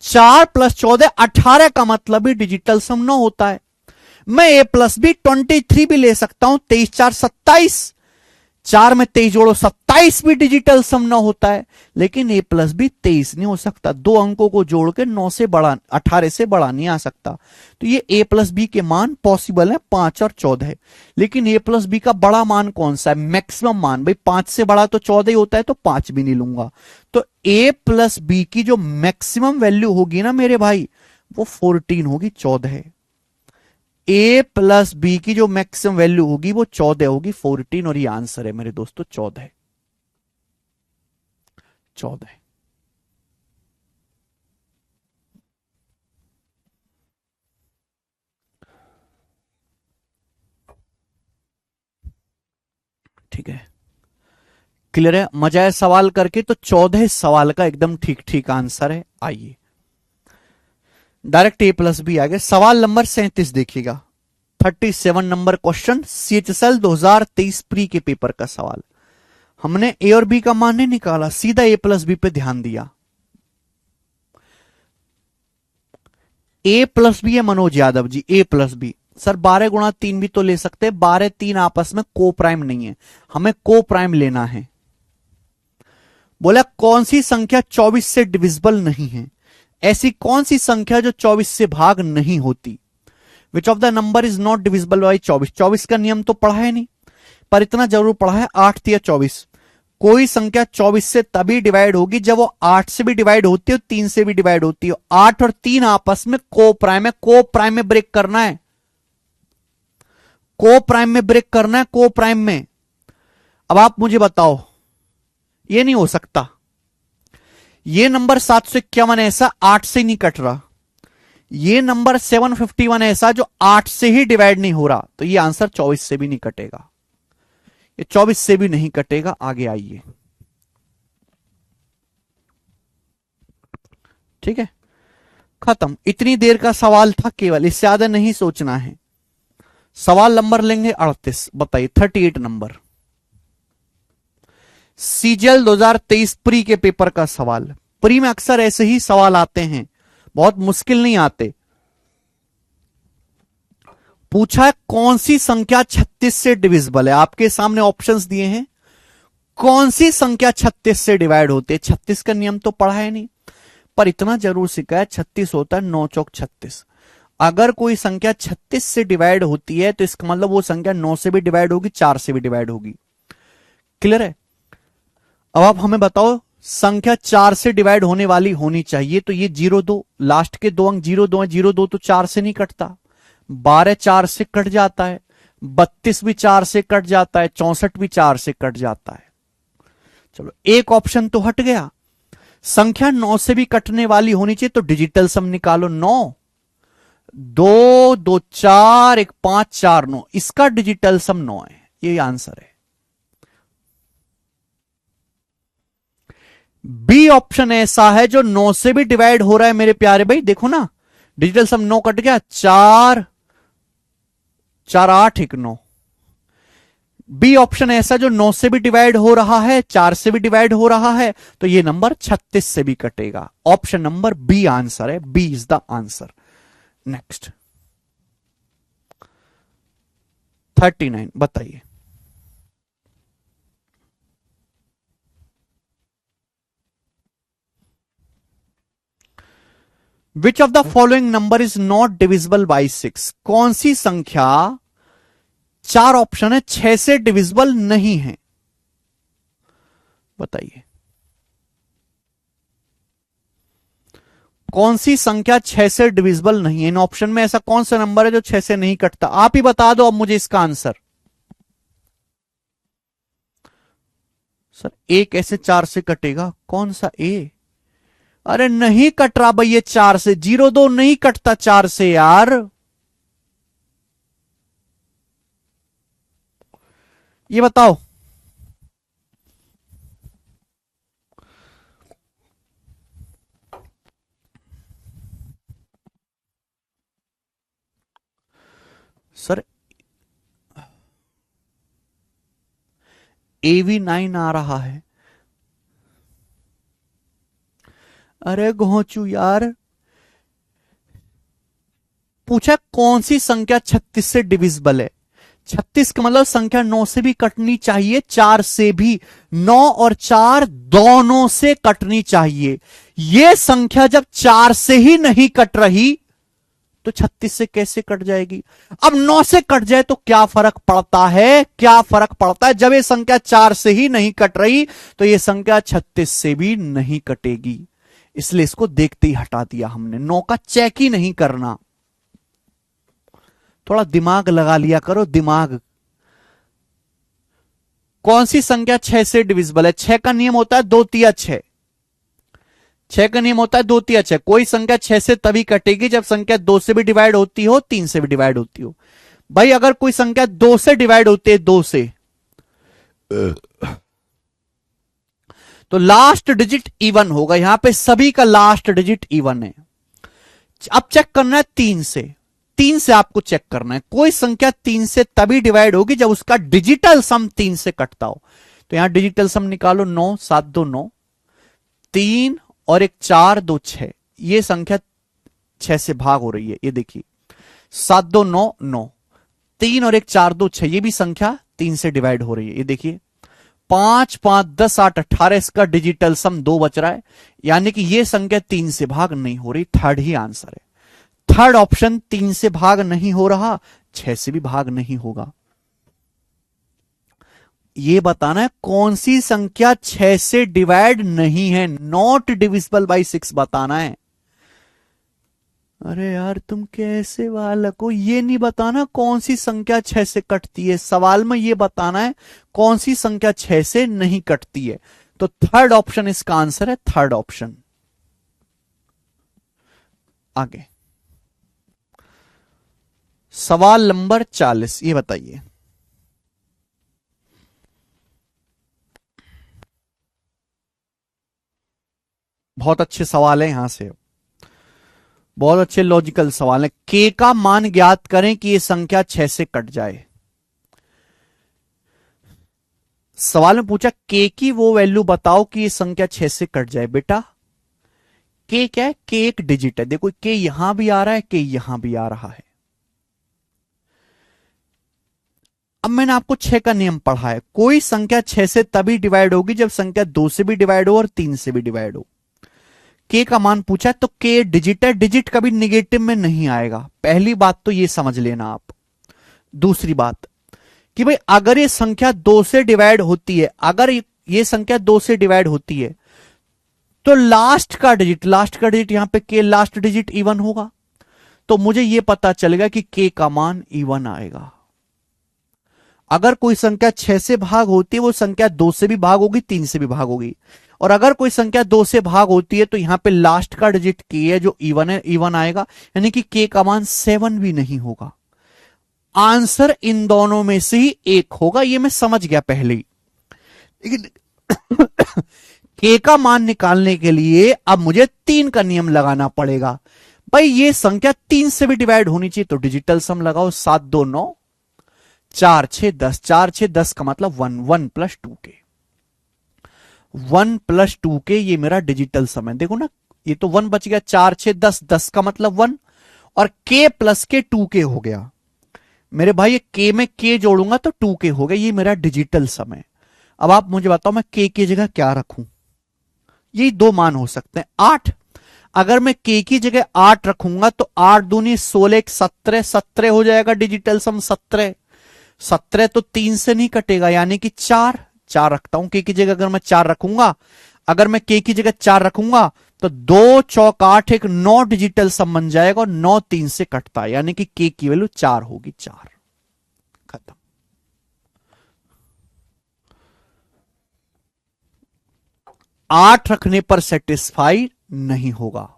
4 प्लस 14 18 का मतलब ही डिजिटल सम 9 होता है। मैं a प्लस बी 23 भी ले सकता हूं, 23 4 27, 4 में 23 जोड़ो 27 भी डिजिटल सम 9 होता है। लेकिन a प्लस बी 23 नहीं हो सकता, दो अंकों को जोड़ के 9 से बड़ा 18 से बड़ा नहीं आ सकता। तो ये a प्लस बी के मान पॉसिबल है 5 और 14 है। लेकिन a प्लस बी का बड़ा मान कौन सा है, मैक्सिमम मान। भाई 5 से बड़ा तो 14 ही होता है, तो 5 भी नहीं लूंगा। तो a प्लस बी की जो मैक्सिमम वैल्यू होगी ना मेरे भाई, वो 14 होगी, 14 है। a प्लस बी की जो मैक्सिमम वैल्यू होगी वो 14 होगी, 14। और ये आंसर है मेरे दोस्तों 14, 14। ठीक है, क्लियर है? मजा है सवाल करके? तो 14 सवाल का एकदम ठीक ठीक आंसर है। आइए डायरेक्ट a प्लस बी आ गया। सवाल नंबर 37 देखिएगा, 37 नंबर क्वेश्चन, CHSL 2023 प्री के पेपर का सवाल। हमने a और b का मान नहीं निकाला, सीधा a प्लस बी पे ध्यान दिया। a प्लस बी है Manoj Yadav ji, a plus B. Sir 12 गुणा 3 भी तो ले सकते हैं, 12 3 आपस में को प्राइम नहीं है, हमें को प्राइम लेना है। बोला कौन सी संख्या 24 से डिविजिबल नहीं है? ऐसी कौन सी संख्या जो 24 से भाग नहीं होती? विच of the number is not divisible by 24? 24 का नियम तो पढ़ा है नहीं, पर इतना जरूर पढ़ा है 8 या 24। कोई संख्या 24 से तभी डिवाइड होगी जब वो 8 से भी डिवाइड होती है, 3 से भी डिवाइड होती है। 8 और 3 आपस में को प्राइम है, को प्राइम में ब्रेक करना है, को प्राइम में ब्रेक करना है, को प्राइम में। अब आप मुझे बताओ, ये नहीं हो सकता। ये नंबर 751 ऐसा 8 से नहीं कट रहा, ये नंबर 751 ऐसा जो 8 से ही डिवाइड नहीं हो रहा, तो ये आंसर 24 से भी नहीं कटेगा, ये 24 से भी नहीं कटेगा। आगे आइए, ठीक है, खत्म। इतनी देर का सवाल था केवल, इससे ज्यादा नहीं सोचना है। सवाल नंबर लेंगे 38, बताइए 38 नंबर, CGL 2023 प्री के पेपर का सवाल। प्री में अक्सर ऐसे ही सवाल आते हैं, बहुत मुश्किल नहीं आते। पूछा है कौन सी संख्या 36 से डिविजिबल है? आपके सामने ऑप्शंस दिए हैं, कौन सी संख्या 36 से डिवाइड होती है? 36 का नियम तो पढ़ा है नहीं, पर इतना जरूर सीखा है 36 होता है 9 चौक 36। अगर कोई संख्या 36 से डिवाइड होती है तो इसका मतलब वो संख्या 9 से भी डिवाइड होगी, 4 से भी डिवाइड होगी। क्लियर है? अब आप हमें बताओ, संख्या 4 से डिवाइड होने वाली होनी चाहिए, तो ये 0 2, लास्ट के दो अंक 0 2 है, 0 2 तो 4 से नहीं कटता, 12 4 से कट जाता है, 32 भी 4 से कट जाता है, 64 भी 4 से कट जाता है। चलो एक ऑप्शन तो हट गया। संख्या 9 से भी कटने वाली होनी चाहिए, तो डिजिटल सम निकालो। 9 2 2 4 1 5 4 9, इसका डिजिटल सम 9 है, ये आंसर है। बी ऑप्शन ऐसा है जो 9 से भी डिवाइड हो रहा है मेरे प्यारे भाई। देखो ना, डिजिटल सम 9 कट गया, 4 4 8 1 9। बी ऑप्शन ऐसा जो 9 से भी डिवाइड हो रहा है, 4 से भी डिवाइड हो रहा है, तो ये नंबर 36 से भी कटेगा। ऑप्शन नंबर बी आंसर है, B is the answer. Next 39 बताइए। Which of the following number is not divisible by 6? कौन सी संख्या, 4 ऑप्शन है, 6 से डिविजिबल नहीं है? बताइए कौन सी संख्या 6 से डिविजिबल नहीं है? इन ऑप्शन में ऐसा कौन सा नंबर है जो 6 से नहीं कटता? आप ही बता दो अब मुझे इसका आंसर। सर ए कैसे 4 से कटेगा? कौन सा ए? अरे नहीं कट रहा भाई, ये 4 से 0 2 नहीं कटता 4 से यार। ये बताओ। सर AV9 आ रहा है। अरे घोंचू यार, पूछा कौन सी संख्या 36 से डिविजिबल है। 36 का मतलब संख्या 9 से भी कटनी चाहिए, 4 से भी। 9 और 4 दोनों से कटनी चाहिए। यह संख्या जब 4 से ही नहीं कट रही तो 36 से कैसे कट जाएगी? अब 9 से कट जाए तो क्या फर्क पड़ता है? क्या फर्क पड़ता है? जब यह संख्या 4 से ही नहीं कट रही तो यह संख्या 36 से भी नहीं कटेगी। इसलिए इसको देखते ही हटा दिया हमने। 9 का चेक ही नहीं करना। थोड़ा दिमाग लगा लिया करो, दिमाग। कौन सी संख्या 6 से डिविजिबल है? 6 का नियम होता है 2 तिया 6। 6 का नियम होता है 2 तिया 6। कोई संख्या 6 से तभी कटेगी जब संख्या 2 से भी डिवाइड होती हो, 3 से भी डिवाइड होती हो। भाई अगर कोई संख्या 2 से डिवाइड होती है, 2 से, तो लास्ट डिजिट इवन होगा। यहां पे सभी का लास्ट डिजिट इवन है। अब चेक करना है 3 से। 3 से आपको चेक करना है। कोई संख्या 3 से तभी डिवाइड होगी जब उसका डिजिटल सम 3 से कटता हो। तो यहां डिजिटल सम निकालो। 9 7 2 9, 3 और 1 4 2 6। ये संख्या 6 से भाग हो रही है। ये देखिए 7 2 9 9, 3 और 1 4 2 6। ये भी संख्या 3 से डिवाइड हो रही है। ये देखिए 5 5 10 8 18। इसका डिजिटल सम 2 बच रहा है, यानी कि यह संख्या 3 से भाग नहीं हो रही। थर्ड ही आंसर है। थर्ड ऑप्शन 3 से भाग नहीं हो रहा, 6 से भी भाग नहीं होगा। यह बताना है कौन सी संख्या 6 से डिवाइड नहीं है, नॉट डिविजिबल बाई 6 बताना है। अरे यार तुम कैसे बालक हो, ये नहीं बताना कौन सी संख्या 6 से कटती है। सवाल में यह बताना है कौन सी संख्या 6 से नहीं कटती है। तो थर्ड ऑप्शन इसका आंसर है, थर्ड ऑप्शन। आगे सवाल नंबर 40, ये बताइए। बहुत अच्छे सवाल है यहां से, बहुत अच्छे लॉजिकल सवाल है। के का मान ज्ञात करें कि यह संख्या 6 से कट जाए। सवाल में पूछा के की वो वैल्यू बताओ कि यह संख्या 6 से कट जाए। बेटा के क्या है? के एक डिजिट है। देखो के यहां भी आ रहा है, के यहां भी आ रहा है। अब मैंने आपको 6 का नियम पढ़ा है। कोई संख्या 6 से तभी डिवाइड होगी जब संख्या 2 से भी डिवाइड हो और 3 से भी डिवाइड हो। के का मान पूछा है तो के डिजिट है, डिजिट कभी निगेटिव में नहीं आएगा। पहली बात तो ये समझ लेना आप। दूसरी बात कि भाई अगर ये संख्या 2 से डिवाइड होती है, अगर ये संख्या 2 से डिवाइड होती है तो लास्ट का डिजिट यहां पे के लास्ट डिजिट इवन होगा। तो मुझे यह पता चलेगा कि के का मान इवन आएगा। अगर कोई संख्या 6 से भाग होती है, वो संख्या 2 से भी भाग होगी, 3 से भी भाग होगी। और अगर कोई संख्या 2 से भाग होती है तो यहां पे लास्ट का डिजिट के है जो इवन है, इवन आएगा। यानी कि के का मान 7 भी नहीं होगा। आंसर इन दोनों में से ही एक होगा, ये मैं समझ गया पहले ही। लेकिन के का मान निकालने के लिए अब मुझे 3 का नियम लगाना पड़ेगा। भाई ये संख्या 3 से भी डिवाइड होनी चाहिए तो डिजिटल सम लगाओ। 7 2 9, 4 6 10। 4 6 10 का मतलब 1, 1 प्लस 2 के, 1 प्लस 2 के, ये मेरा डिजिटल सम है। देखो ना, ये तो 1 बच गया। 4 6 10, 10 का मतलब 1 और के प्लस के 2 के हो गया। मेरे भाई ये के में के जोड़ूंगा तो 2 के हो गया। ये मेरा डिजिटल सम है। अब आप मुझे बताओ मैं के की जगह क्या रखूं। ये 2 मान हो सकते हैं। 8, अगर मैं के की जगह 8 रखूंगा तो 8 दूनी 16, 17, 17 हो जाएगा डिजिटल सम 17। 17 तो 3 से नहीं कटेगा, यानी कि 4 रखता हूं। के की जगह अगर मैं 4 रखूंगा, अगर मैं के की जगह 4 रखूंगा तो 2 चौक 8 एक 9 डिजिटल सम बन जाएगा और 9 3 से कटता है, यानी कि के की वैल्यू 4 होगी। 4 खत्म। 8 रखने पर सेटिस्फाई नहीं होगा।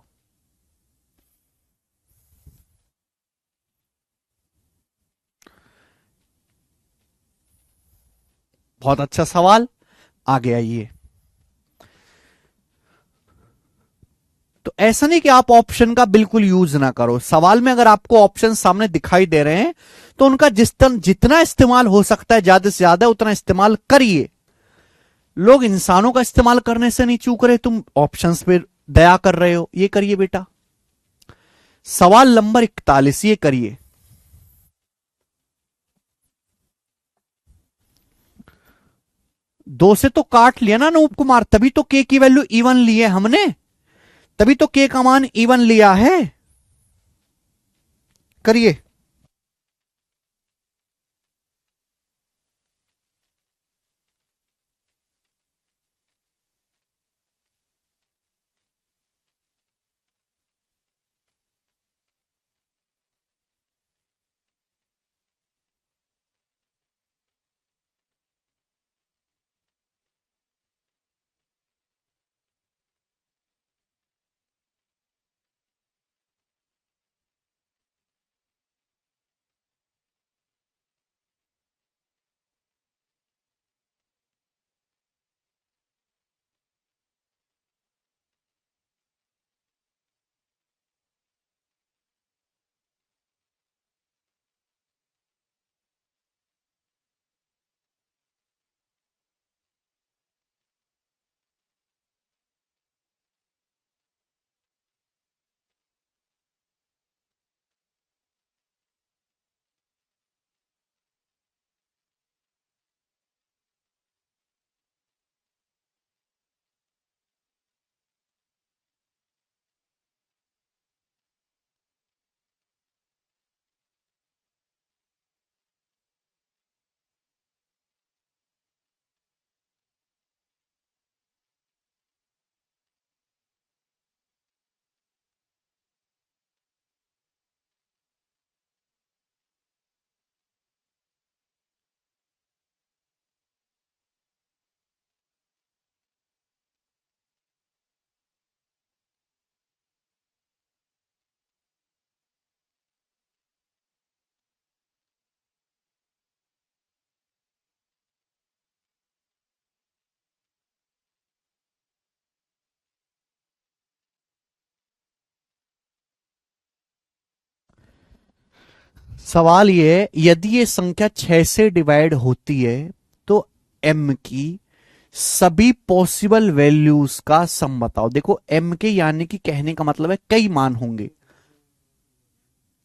बहुत अच्छा सवाल। आगे आइए। तो ऐसा नहीं कि आप ऑप्शन का बिल्कुल यूज ना करो, सवाल में अगर आपको ऑप्शन सामने दिखाई दे रहे हैं तो उनका जितना इस्तेमाल हो सकता है ज्यादा से ज्यादा उतना इस्तेमाल करिए। लोग इंसानों का इस्तेमाल करने से नहीं चूक रहे, तुम ऑप्शंस पे दया कर रहे हो, ये करिए बेटा। सवाल नंबर 41 ये करिए। दो से तो काट लिया ना अनूप कुमार, तभी तो के की वैल्यू इवन ली है हमने, तभी तो के का मान इवन लिया है। करिए। सवाल ये है, यदि ये संख्या 6 से डिवाइड होती है तो m की सभी पॉसिबल वैल्यूज का सम बताओ। देखो m के यानी कि कहने का मतलब है कई मान होंगे।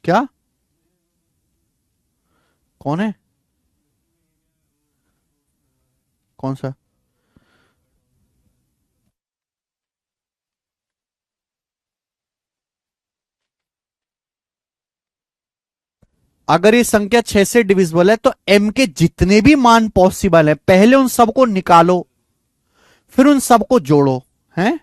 क्या? कौन है? कौन सा? अगर ये संख्या 6 से डिविजिबल है तो m के जितने भी मान पॉसिबल है पहले उन सबको निकालो, फिर उन सबको जोड़ो। हैं?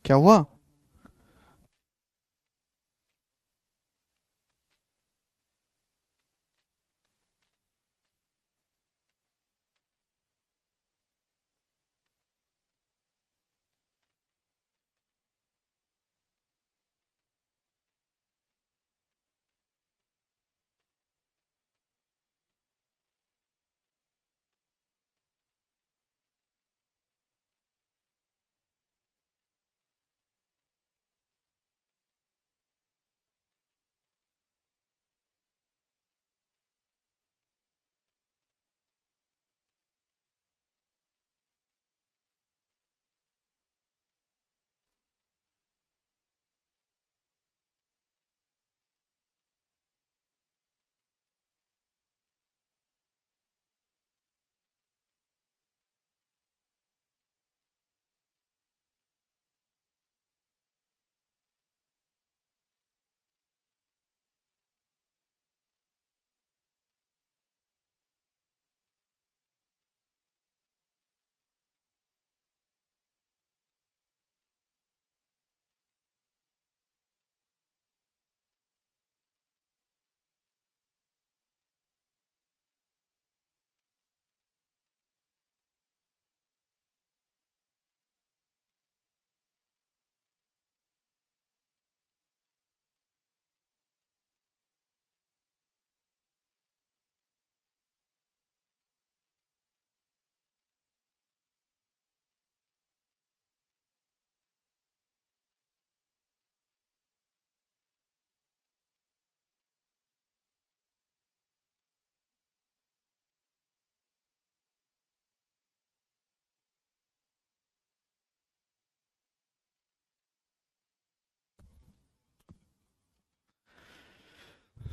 क्या हुआ?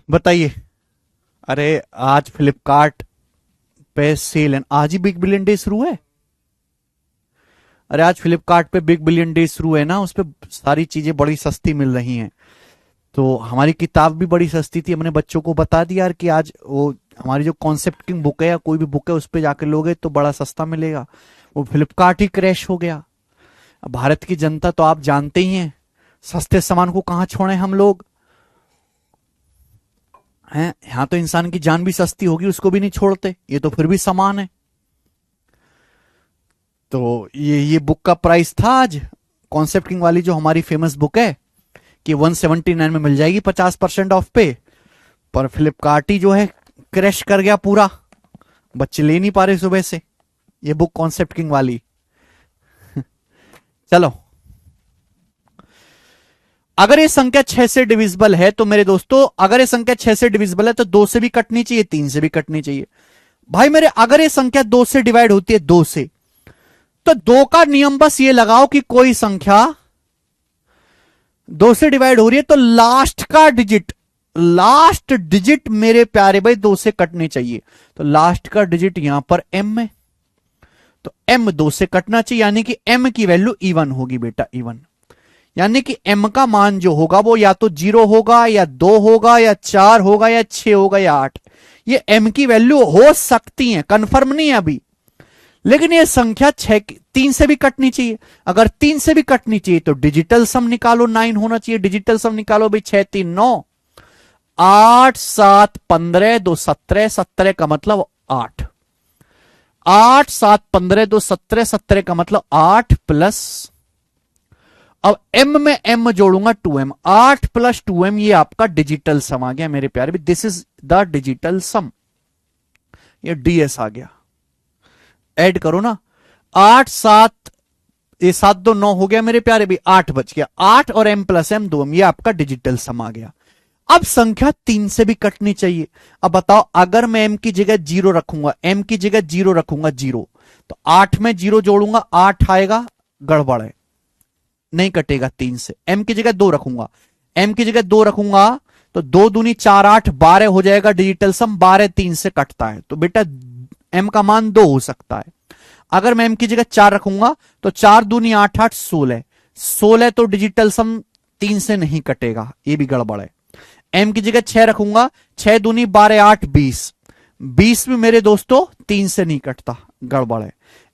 बताइए। अरे आज फ्लिपकार्ट पे सेल है, आज ही बिग बिलियन डे शुरू है। अरे आज फ्लिपकार्ट पे बिग बिलियन डे शुरू है ना, उस पे सारी चीजें बड़ी सस्ती मिल रही हैं। तो हमारी किताब भी बड़ी सस्ती थी, हमने बच्चों को बता दिया यार कि आज वो हमारी जो कॉन्सेप्ट किंग बुक है या कोई भी बुक है उस पे जाकर लोगे तो बड़ा सस्ता मिलेगा। वो फ्लिपकार्ट ही क्रैश हो गया। अब भारत की जनता तो आप जानते ही हैं, सस्ते सामान को कहां छोड़े हम लोग हैं। यहां तो इंसान की जान भी सस्ती होगी उसको भी नहीं छोड़ते, ये तो फिर भी सामान है। तो ये बुक का प्राइस था आज, कॉन्सेप्ट किंग वाली जो हमारी फेमस बुक है, कि 179 में मिल जाएगी 50% ऑफ पे। पर फ्लिपकार्ट ही जो है क्रैश कर गया पूरा, बच्चे ले नहीं पा रहे सुबह से ये बुक कॉन्सेप्ट किंग वाली। चलो, अगर ये संख्या 6 से डिविजिबल है तो मेरे दोस्तों, अगर ये संख्या 6 से डिविजिबल है तो 2 से भी कटनी चाहिए, 3 से भी कटनी चाहिए। भाई मेरे, अगर ये संख्या 2 से डिवाइड होती है 2 से, तो 2 का नियम बस ये लगाओ कि कोई संख्या 2 से डिवाइड हो रही है तो लास्ट डिजिट मेरे प्यारे भाई 2 से कटनी चाहिए। तो लास्ट का डिजिट यहां पर m है, तो m 2 से कटना चाहिए, यानी कि m की वैल्यू इवन होगी बेटा, इवन। यानी कि m का मान जो होगा वो या तो 0 होगा या 2 होगा या 4 होगा या 6 होगा या 8। ये m की वैल्यू हो सकती है, कंफर्म नहीं है अभी, लेकिन ये संख्या 3 से भी कटनी चाहिए। अगर 3 से भी कटनी चाहिए तो डिजिटल सम निकालो, 9 होना चाहिए। डिजिटल सम निकालो भाई, 6 3 9, 8 7 15 2 17, 17 का मतलब 8, 8 7 15 2 17, 17 का मतलब 8 प्लस, अब m में m जोड़ूंगा 2m, 8 प्लस 2m, ये आपका डिजिटल सम आ गया मेरे प्यारे भी, दिस इज द डिजिटल सम, ये ds आ गया। ऐड करो ना, 8 7, ये 7 2 9 हो गया मेरे प्यारे भी, 8 बच गया, 8 और m प्लस m 2m, ये आपका डिजिटल सम आ गया। अब संख्या 3 से भी कटनी चाहिए। अब बताओ, अगर मैं m की जगह 0 रखूंगा, m की जगह 0 रखूंगा 0, तो 8 में 0 जोड़ूंगा 8 आएगा, गड़बड़ है, नहीं कटेगा 3 से। m की जगह 2 रखूंगा, m की जगह 2 रखूंगा तो 2 दूनी 4 8 12 हो जाएगा डिजिटल सम, 12 3 से कटता है, तो बेटा m का मान 2 हो सकता है। अगर मैं m की जगह 4 रखूंगा तो 4 दूनी 8 8 16, 16 तो डिजिटल सम 3 से नहीं कटेगा, ये भी गड़बड़ है। m की जगह 6 रखूंगा, 6 दूनी 12 8 20, 20 में मेरे दोस्तों 3 से नहीं कटता, गड़बड़ है।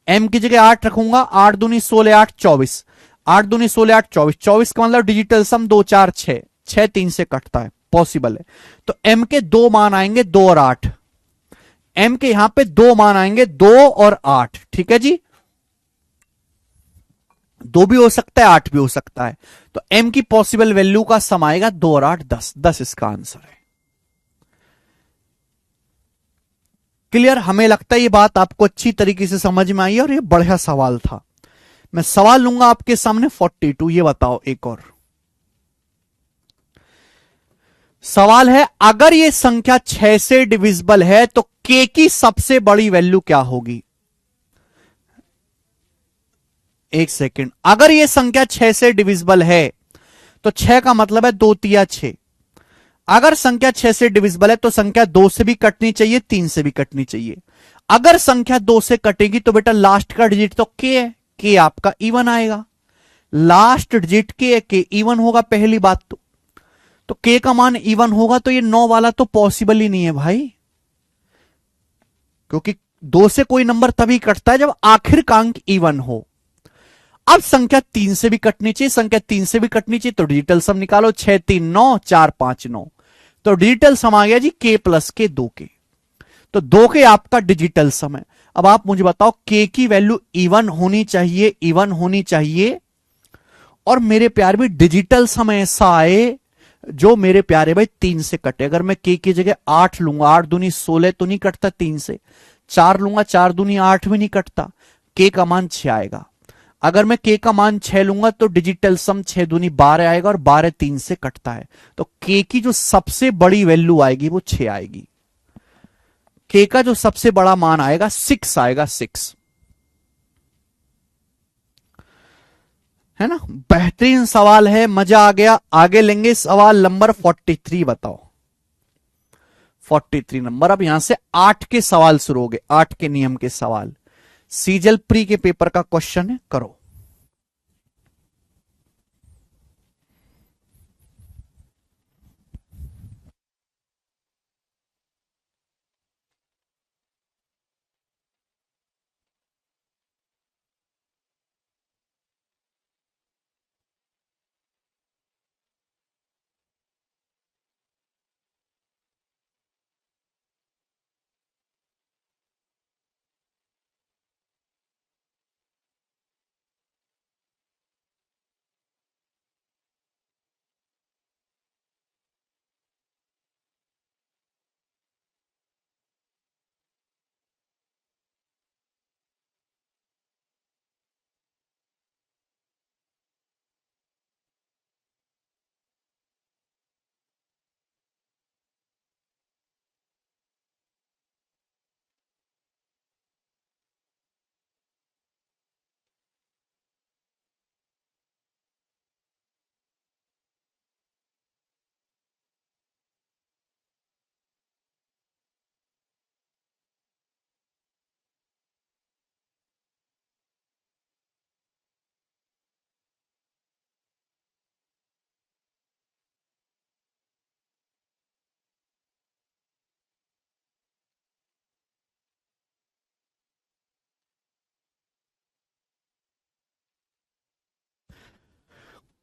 m की जगह 8 रखूंगा, 8 दूनी 16 8 24, 8 दूनी 16 8 24, 24 का मतलब डिजिटल सम 2 4 6, 6 3 से कटता है, पॉसिबल है। तो m के 2 मान आएंगे 2 और 8, m के यहां पे 2 मान आएंगे 2 और 8, ठीक है जी, 2 भी हो सकता है 8 भी हो सकता है। तो m की पॉसिबल वैल्यू का सम आएगा 2 और 8 10, 10 इसका आंसर है। क्लियर? हमें लगता है ये बात आपको अच्छी तरीके से समझ में आई और ये बढ़िया सवाल था। मैं सवाल लूंगा आपके सामने 42, ये बताओ एक और सवाल है, अगर ये संख्या 6 से डिविजिबल है तो k की सबसे बड़ी वैल्यू क्या होगी? एक सेकंड, अगर ये संख्या 6 से डिविजिबल है तो 6 का मतलब है 2 तिया 6। अगर संख्या 6 से डिविजिबल है तो संख्या 2 से भी कटनी चाहिए, 3 से भी कटनी चाहिए। अगर संख्या 2 से कटेगी तो बेटा लास्ट का डिजिट तो k है, k आपका इवन आएगा, लास्ट डिजिट k है, k इवन होगा पहली बात तो k का मान इवन होगा, तो ये 9 वाला तो पॉसिबल ही नहीं है भाई, क्योंकि 2 से कोई नंबर तभी कटता है जब आखिर का अंक इवन हो। अब संख्या 3 से भी कटनी चाहिए, संख्या 3 से भी कटनी चाहिए, तो डिजिटल सम निकालो, 6 3 9 4 5 9, तो डिजिटल सम आ गया जी k प्लस के 2 के, तो 2 के आपका डिजिटल सम है। अब आप मुझे बताओ, k की वैल्यू इवन होनी चाहिए, इवन होनी चाहिए, और मेरे प्यारे भी डिजिटल सम ऐसा आए जो मेरे प्यारे भाई 3 से कटे। अगर मैं k की जगह 8 लूंगा, 8 दूनी 16 तो नहीं कटता 3 से, 4 लूंगा, 4 दूनी 8 भी नहीं कटता, k का मान 6 आएगा। अगर मैं k का मान 6 लूंगा तो डिजिटल सम 6 दूनी 12 आएगा, और 12 3 से कटता है, तो k की जो सबसे बड़ी वैल्यू आएगी वो 6 आएगी। k का जो सबसे बड़ा मान आएगा 6 आएगा, 6 है ना। बेहतरीन सवाल है, मजा आ गया। आगे लेंगे सवाल नंबर 43, बताओ 43 नंबर। अब यहां से 8 के सवाल शुरू हो गए, 8 के नियम के सवाल। सीजल प्री के पेपर का क्वेश्चन है, करो।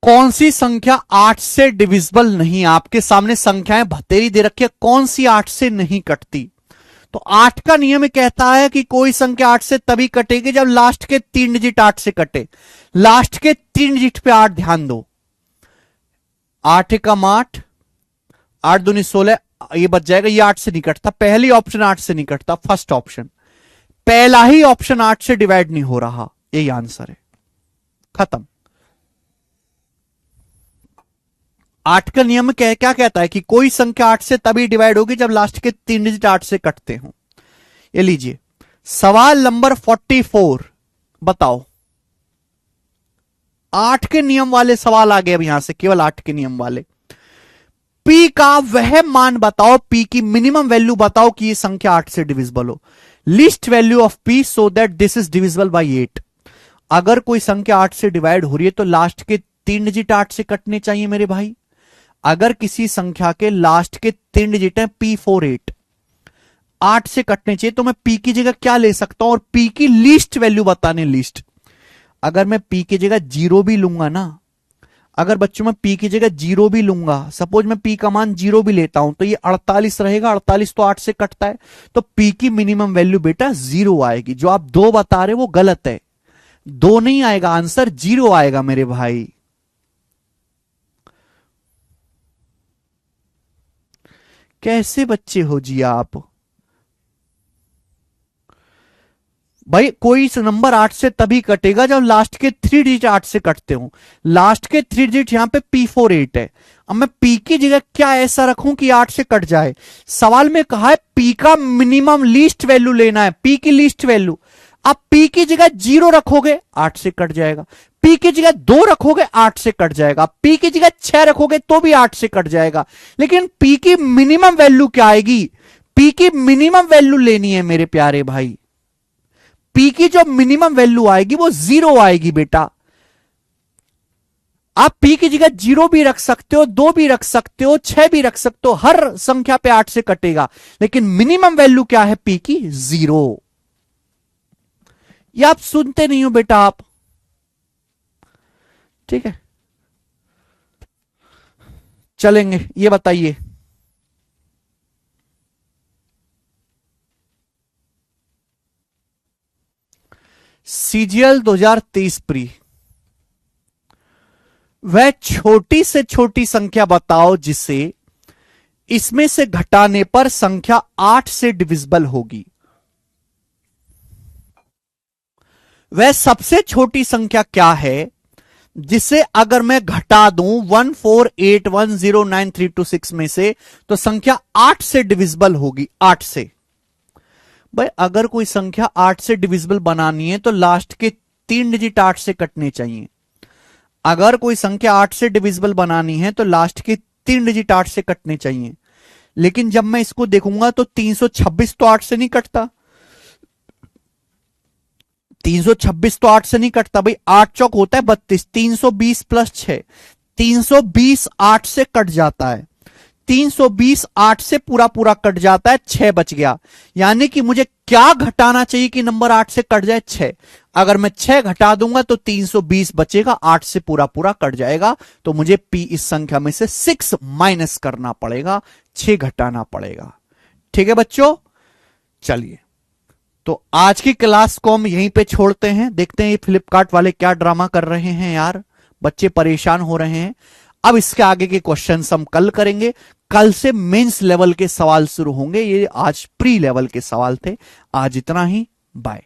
कौन सी संख्या 8 से डिविजिबल नहीं? आपके सामने संख्याएं भतेरी दे रखी है, कौन सी 8 से नहीं कटती? तो 8 का नियम कहता है कि कोई संख्या 8 से तभी कटेगी जब लास्ट के 3 डिजिट 8 से कटे। लास्ट के 3 डिजिट पे 8 ध्यान दो। 8 एकम 8, 8 दूनी 16, ये बच जाएगा, ये 8 से नहीं कटता। पहली ऑप्शन 8 से नहीं कटता, फर्स्ट ऑप्शन। पहला ही ऑप्शन 8 से डिवाइड नहीं हो रहा, यही आंसर है, खत्म। 8 का नियम क्या कहता है कि कोई संख्या 8 से तभी डिवाइड होगी जब लास्ट के 3 डिजिट 8 से कटते हो। ये लीजिए सवाल नंबर 44, बताओ। 8 के नियम वाले सवाल आ गए अब यहां से, केवल 8 के नियम वाले। पी का वह मान बताओ, पी की मिनिमम वैल्यू बताओ कि ये संख्या 8 से डिविजिबल हो। Least value of P so that this is divisible by 8। अगर कोई संख्या 8 से डिवाइड हो रही है तो लास्ट के 3 डिजिट 8 से कटने चाहिए मेरे भाई। अगर किसी संख्या के लास्ट के 3 डिजिट है P48, 8 से कटने चाहिए, तो मैं P की जगह क्या ले सकता हूं और P की लीस्ट वैल्यू बताने। लीस्ट, अगर मैं P की जगह 0 भी लूंगा ना, अगर बच्चों में P की जगह 0 भी लूंगा, सपोज मैं P का मान 0 भी लेता हूं, तो ये 48 रहेगा। 48 तो 8 से कटता है, तो P की मिनिमम वैल्यू बेटा 0 आएगी। जो आप 2 बता रहे वो गलत है, 2 नहीं आएगा, आंसर 0 आएगा मेरे भाई। कैसे बच्चे हो जी आप भाई? कोई नंबर 8 से तभी कटेगा जब लास्ट के 3 डिजिट 8 से कटते हो। लास्ट के 3 डिजिट यहां पे P48 है। अब मैं P की जगह क्या ऐसा रखूं कि 8 से कट जाए? सवाल में कहा है P का मिनिमम लीस्ट वैल्यू लेना है, P की लीस्ट वैल्यू। अब P की जगह 0 रखोगे 8 से कट जाएगा, P की जगह 2 रखोगे 8 से कट जाएगा, P की जगह 6 रखोगे तो भी 8 से कट जाएगा। लेकिन P की मिनिमम वैल्यू क्या आएगी? P की मिनिमम वैल्यू लेनी है मेरे प्यारे भाई। P की जो मिनिमम वैल्यू आएगी वो 0 आएगी बेटा। आप P की जगह 0 भी रख सकते हो, 2 भी रख सकते हो, 6 भी रख सकते हो, हर संख्या पे 8 से कटेगा। लेकिन मिनिमम वैल्यू क्या है P की? 0। ये आप सुनते नहीं हो बेटा आप, ठीक है? चलेंगे, ये बताइए। CGL 2023 प्री, वह छोटी से छोटी संख्या बताओ जिसे इसमें से घटाने पर संख्या 8 से डिविजिबल होगी। वह सबसे छोटी संख्या क्या है जिसे अगर मैं घटा दूं 148109326 में से, तो संख्या 8 से डिविजिबल होगी। 8 से भाई, अगर कोई संख्या 8 से डिविजिबल बनानी है तो लास्ट के 3 डिजिट 8 से कटने चाहिए। अगर कोई संख्या 8 से डिविजिबल बनानी है तो लास्ट के 3 डिजिट 8 से कटने चाहिए। लेकिन जब मैं इसको देखूंगा तो 326 तो 8 से नहीं कटता, 326 तो 8 से नहीं कटता भाई, 8 चौक होता है 32, 320 प्लस 6, 320 8 से कट जाता है, 320 8 से पूरा पूरा कट जाता है, 6 बच गया। यानी कि मुझे क्या घटाना चाहिए कि नंबर 8 से कट जाए? 6। अगर मैं 6 घटा दूंगा तो 320 बचेगा, 8 से पूरा पूरा कट जाएगा, तो मुझे p इस संख्या में से 6 माइनस करना पड़ेगा, 6 घटाना पड़ेगा। ठीक है बच्चों, चलिए तो आज की क्लास को हम यहीं पे छोड़ते हैं। देखते हैं ये फ्लिपकार्ट वाले क्या ड्रामा कर रहे हैं यार, बच्चे परेशान हो रहे हैं। अब इसके आगे के क्वेश्चंस हम कल करेंगे। कल से मेंस लेवल के सवाल शुरू होंगे, ये आज प्री लेवल के सवाल थे। आज इतना ही, बाय।